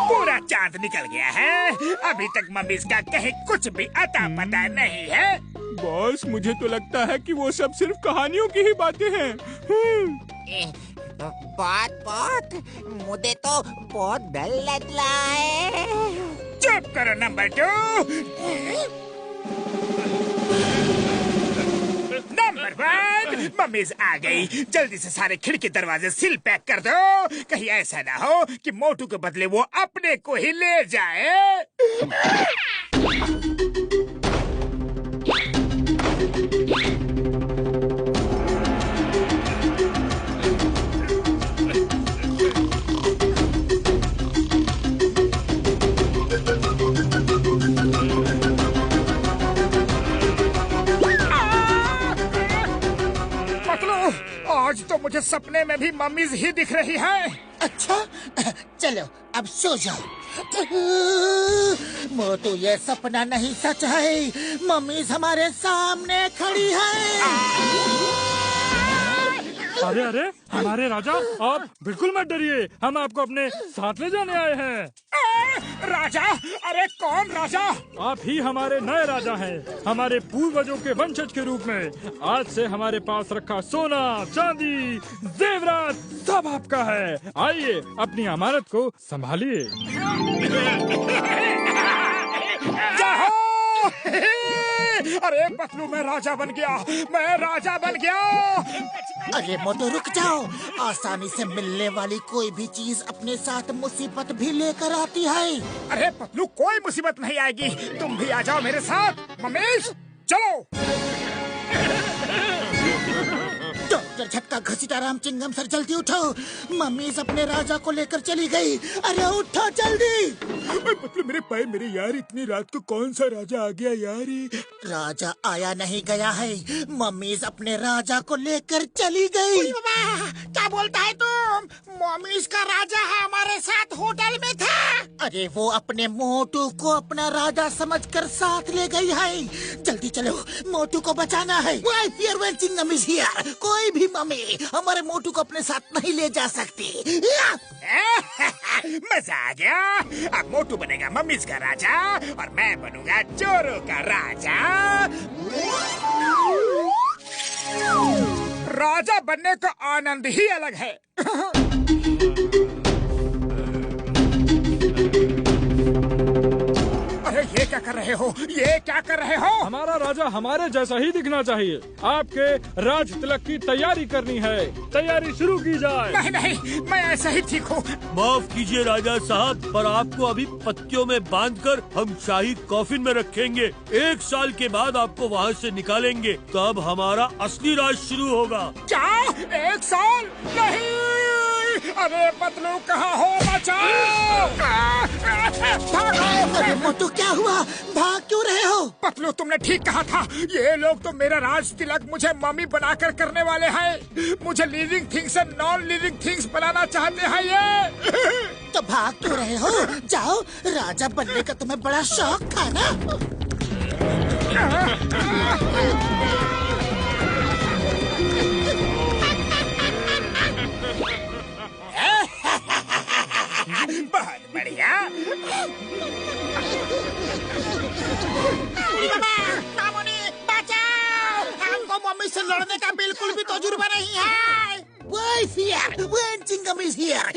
पूरा चांद निकल गया है। अभी तक मम्मीज का कहीं कुछ भी अता पता नहीं है। बॉस मुझे तो लगता है कि वो सब सिर्फ कहानियों की ही बातें हैं। बहुत मुझे तो बहुत डर लग रहा है। चुप करो नंबर 2। नंबर 1, मम्मीज आ गई। जल्दी से सारे खिड़की दरवाजे सील पैक कर दो। कहीं ऐसा ना हो कि मोटू के बदले वो अपने को ही ले जाए। आज तो मुझे सपने में भी मम्मीज ही दिख रही है। अच्छा चलो अब सो जाओ। मोटू ये सपना नहीं सच है। मम्मीज हमारे सामने खड़ी है। अरे अरे हमारे राजा, आप बिल्कुल मत डरिए। हम आपको अपने साथ ले जाने आए हैं। राजा? अरे कौन राजा? आप ही हमारे नए राजा हैं। हमारे पूर्वजों के वंशज के रूप में आज से हमारे पास रखा सोना, चांदी, जेवरात सब आपका है। आइए अपनी अमानत को संभालिए। अरे पतलू, मैं राजा बन गया। मैं राजा बन गया। अरे मोटू रुक जाओ। आसानी से मिलने वाली कोई भी चीज अपने साथ मुसीबत भी लेकर आती है। अरे पतलू, कोई मुसीबत नहीं आएगी। तुम भी आ जाओ मेरे साथ। ममेश चलो। डॉक्टर झटका घसीटा राम चिंगम सर जल्दी उठो। मम्मीज अपने राजा को लेकर चली गई। अरे उठो जल्दी। पतलू मेरे पाए मेरे यार, इतनी रात को कौन सा राजा आ गया यार? राजा आया नहीं गया है। मम्मीज अपने राजा को लेकर चली गई। क्या बोलता है तुम? मम्मीज का राजा हमारे साथ होटल में था। अरे वो अपने मोटू को अपना राजा समझकर साथ ले गई है। जल्दी चलो, मोटू को बचाना है। Why fear when Chingam is here? कोई भी मम्मी हमारे मोटू को अपने साथ नहीं ले जा सकती। मजा आ गया। अब मोटू बनेगा मम्मीज का राजा और मैं बनूंगा चोरों का राजा। राजा बनने का आनंद ही अलग है। अरे ये क्या कर रहे हो? ये क्या कर रहे हो? हमारा राजा हमारे जैसा ही दिखना चाहिए। आपके राज तिलक की तैयारी करनी है। तैयारी शुरू की जाए। नहीं नहीं, मैं ऐसा ही ठीक हूँ। माफ कीजिए राजा साहब, पर आपको अभी पत्तियों में बांधकर हम शाही कॉफिन में रखेंगे। 1 साल के बाद आपको वहाँ से निकालेंगे, तब हमारा असली राज शुरू होगा। क्या? 1 साल? नहीं। अरे पतलू कहाँ हो? बचाओ! अरे मोटू क्या हुआ? भाग क्यों रहे हो? पतलू तुमने ठीक कहा था। ये लोग तो मेरा राज तिलक मुझे मम्मी बनाकर करने वाले हैं। मुझे living things and non living things बनाना चाहते हैं ये। तो भाग क्यों रहे हो? जाओ, राजा बनने का तुम्हें बड़ा शौक था ना। बहुत बढ़िया। मामूनी बचाओ! हमको मम्मी से लड़ने का बिल्कुल भी तजुर्बा नहीं है। Wolf here! When Chingam is here!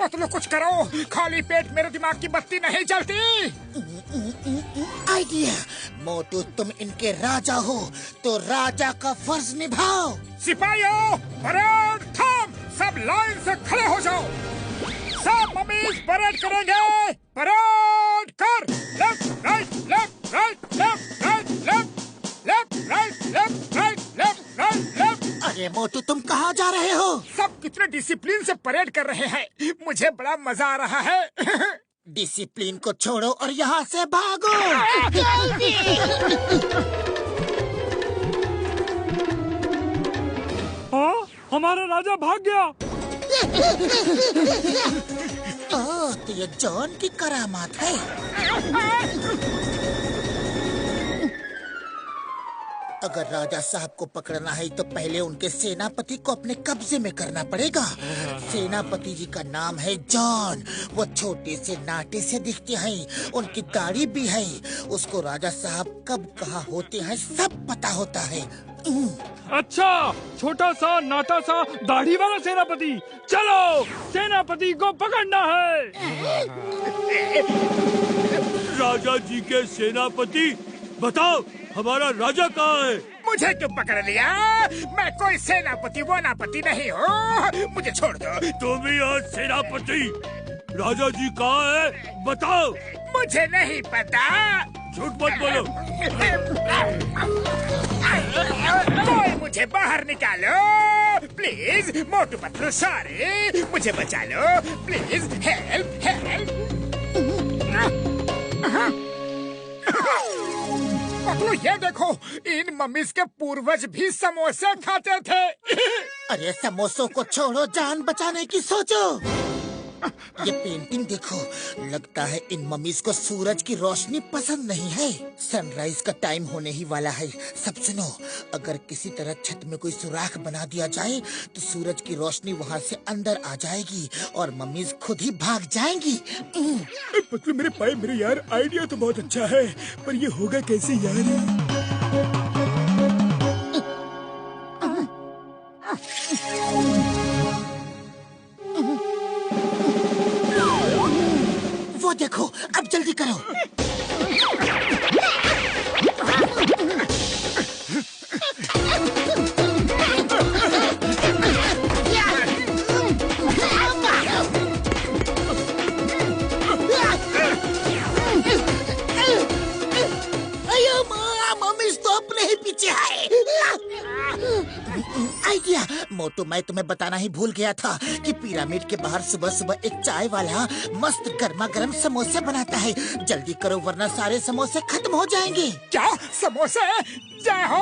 Patlu कुछ करो, खाली पेट मेरे दिमाग की बत्ती नहीं जलती। आइडिया, मोटू तुम इनके राजा हो तो राजा का फर्ज निभाओ। सिपाहियों, परेड थम, सब लाइन से खड़े हो जाओ। सब मम्मीज परेड करेंगे। परेड कर। Left right left right left right left left right left right left right left. अरे मोटू तुम कहाँ जा रहे हो? सब कितने डिसिप्लिन से परेड कर रहे हैं, मुझे बड़ा मजा आ रहा है। डिसिप्लिन को छोड़ो और यहाँ से भागो। हाँ, हमारा राजा भाग गया। ओह, तो ये जॉन की करामात है। अगर राजा साहब को पकड़ना है तो पहले उनके सेनापति को अपने कब्जे में करना पड़ेगा। सेनापति जी का नाम है जॉन। वो छोटे से नाटे से दिखते हैं, उनकी दाढ़ी भी है। उसको राजा साहब कब कहाँ होते हैं सब पता होता है। अच्छा, छोटा सा नाटा सा दाढ़ी वाला सेनापति। चलो, सेनापति को पकड़ना है। राजा जी के सेनापति, बताओ हमारा राजा कहाँ है? मुझे क्यों पकड़ लिया? मैं कोई सेनापति वोनापति नहीं हूँ, मुझे छोड़ दो। तुम ही हो सेनापति। राजा जी कहाँ है? बताओ। मुझे नहीं पता। झूठ मत बोलो। कोई मुझे बाहर निकालो प्लीज। मोटू पतलू सॉरी, मुझे बचा लो प्लीज। Help help. पतलू ये देखो, इन मम्मीज के पूर्वज भी समोसे खाते थे। अरे समोसों को छोड़ो, जान बचाने की सोचो। ये पेंटिंग देखो, लगता है इन मम्मीज को सूरज की रोशनी पसंद नहीं है। सनराइज का टाइम होने ही वाला है। सब सुनो, अगर किसी तरह छत में कोई सुराख बना दिया जाए तो सूरज की रोशनी वहाँ से अंदर आ जाएगी और मम्मीज खुद ही भाग जाएंगी। पतलू मेरे पाए मेरे यार, आइडिया तो बहुत अच्छा है, पर ये होगा कैसे यार? वो देखो, अब जल्दी करो। अयो माँ, मम्मी तो अपने ही पीछे है। आइडिया, मोटू मैं तुम्हें बताना ही भूल गया था कि पिरामिड के बाहर सुबह सुबह एक चाय वाला मस्त गर्मा गर्म समोसे बनाता है। जल्दी करो वरना सारे समोसे खत्म हो जाएंगे। क्या समोसे? जय हो।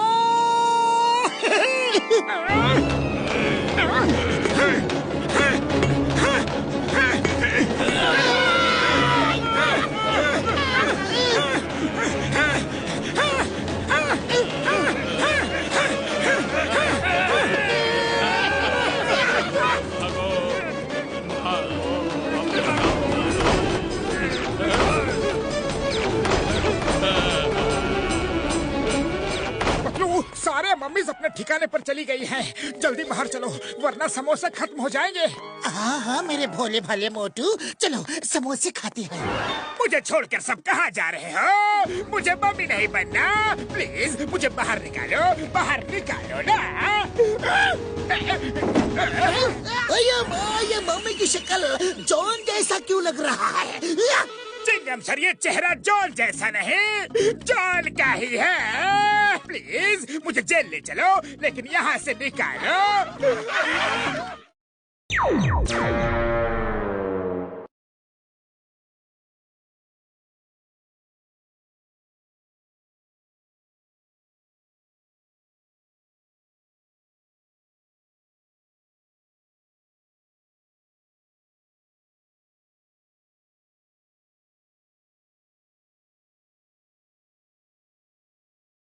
सारे मम्मीज अपने ठिकाने पर चली गई हैं। जल्दी बाहर चलो वरना समोसे खत्म हो जाएंगे। हाँ हाँ मेरे भोले भाले मोटू, चलो समोसे खाते हैं। मुझे छोड़कर सब कहाँ जा रहे हो? मुझे मम्मी नहीं बनना, प्लीज मुझे बाहर निकालो, बाहर निकालो ना। ये मम्मी की शक्ल जॉन जैसा क्यों लग रहा है? चिंगम सर, ये चेहरा जॉन जैसा नहीं, जॉन का ही है। प्लीज मुझे जेल ले चलो, लेकिन यहाँ से निकालो।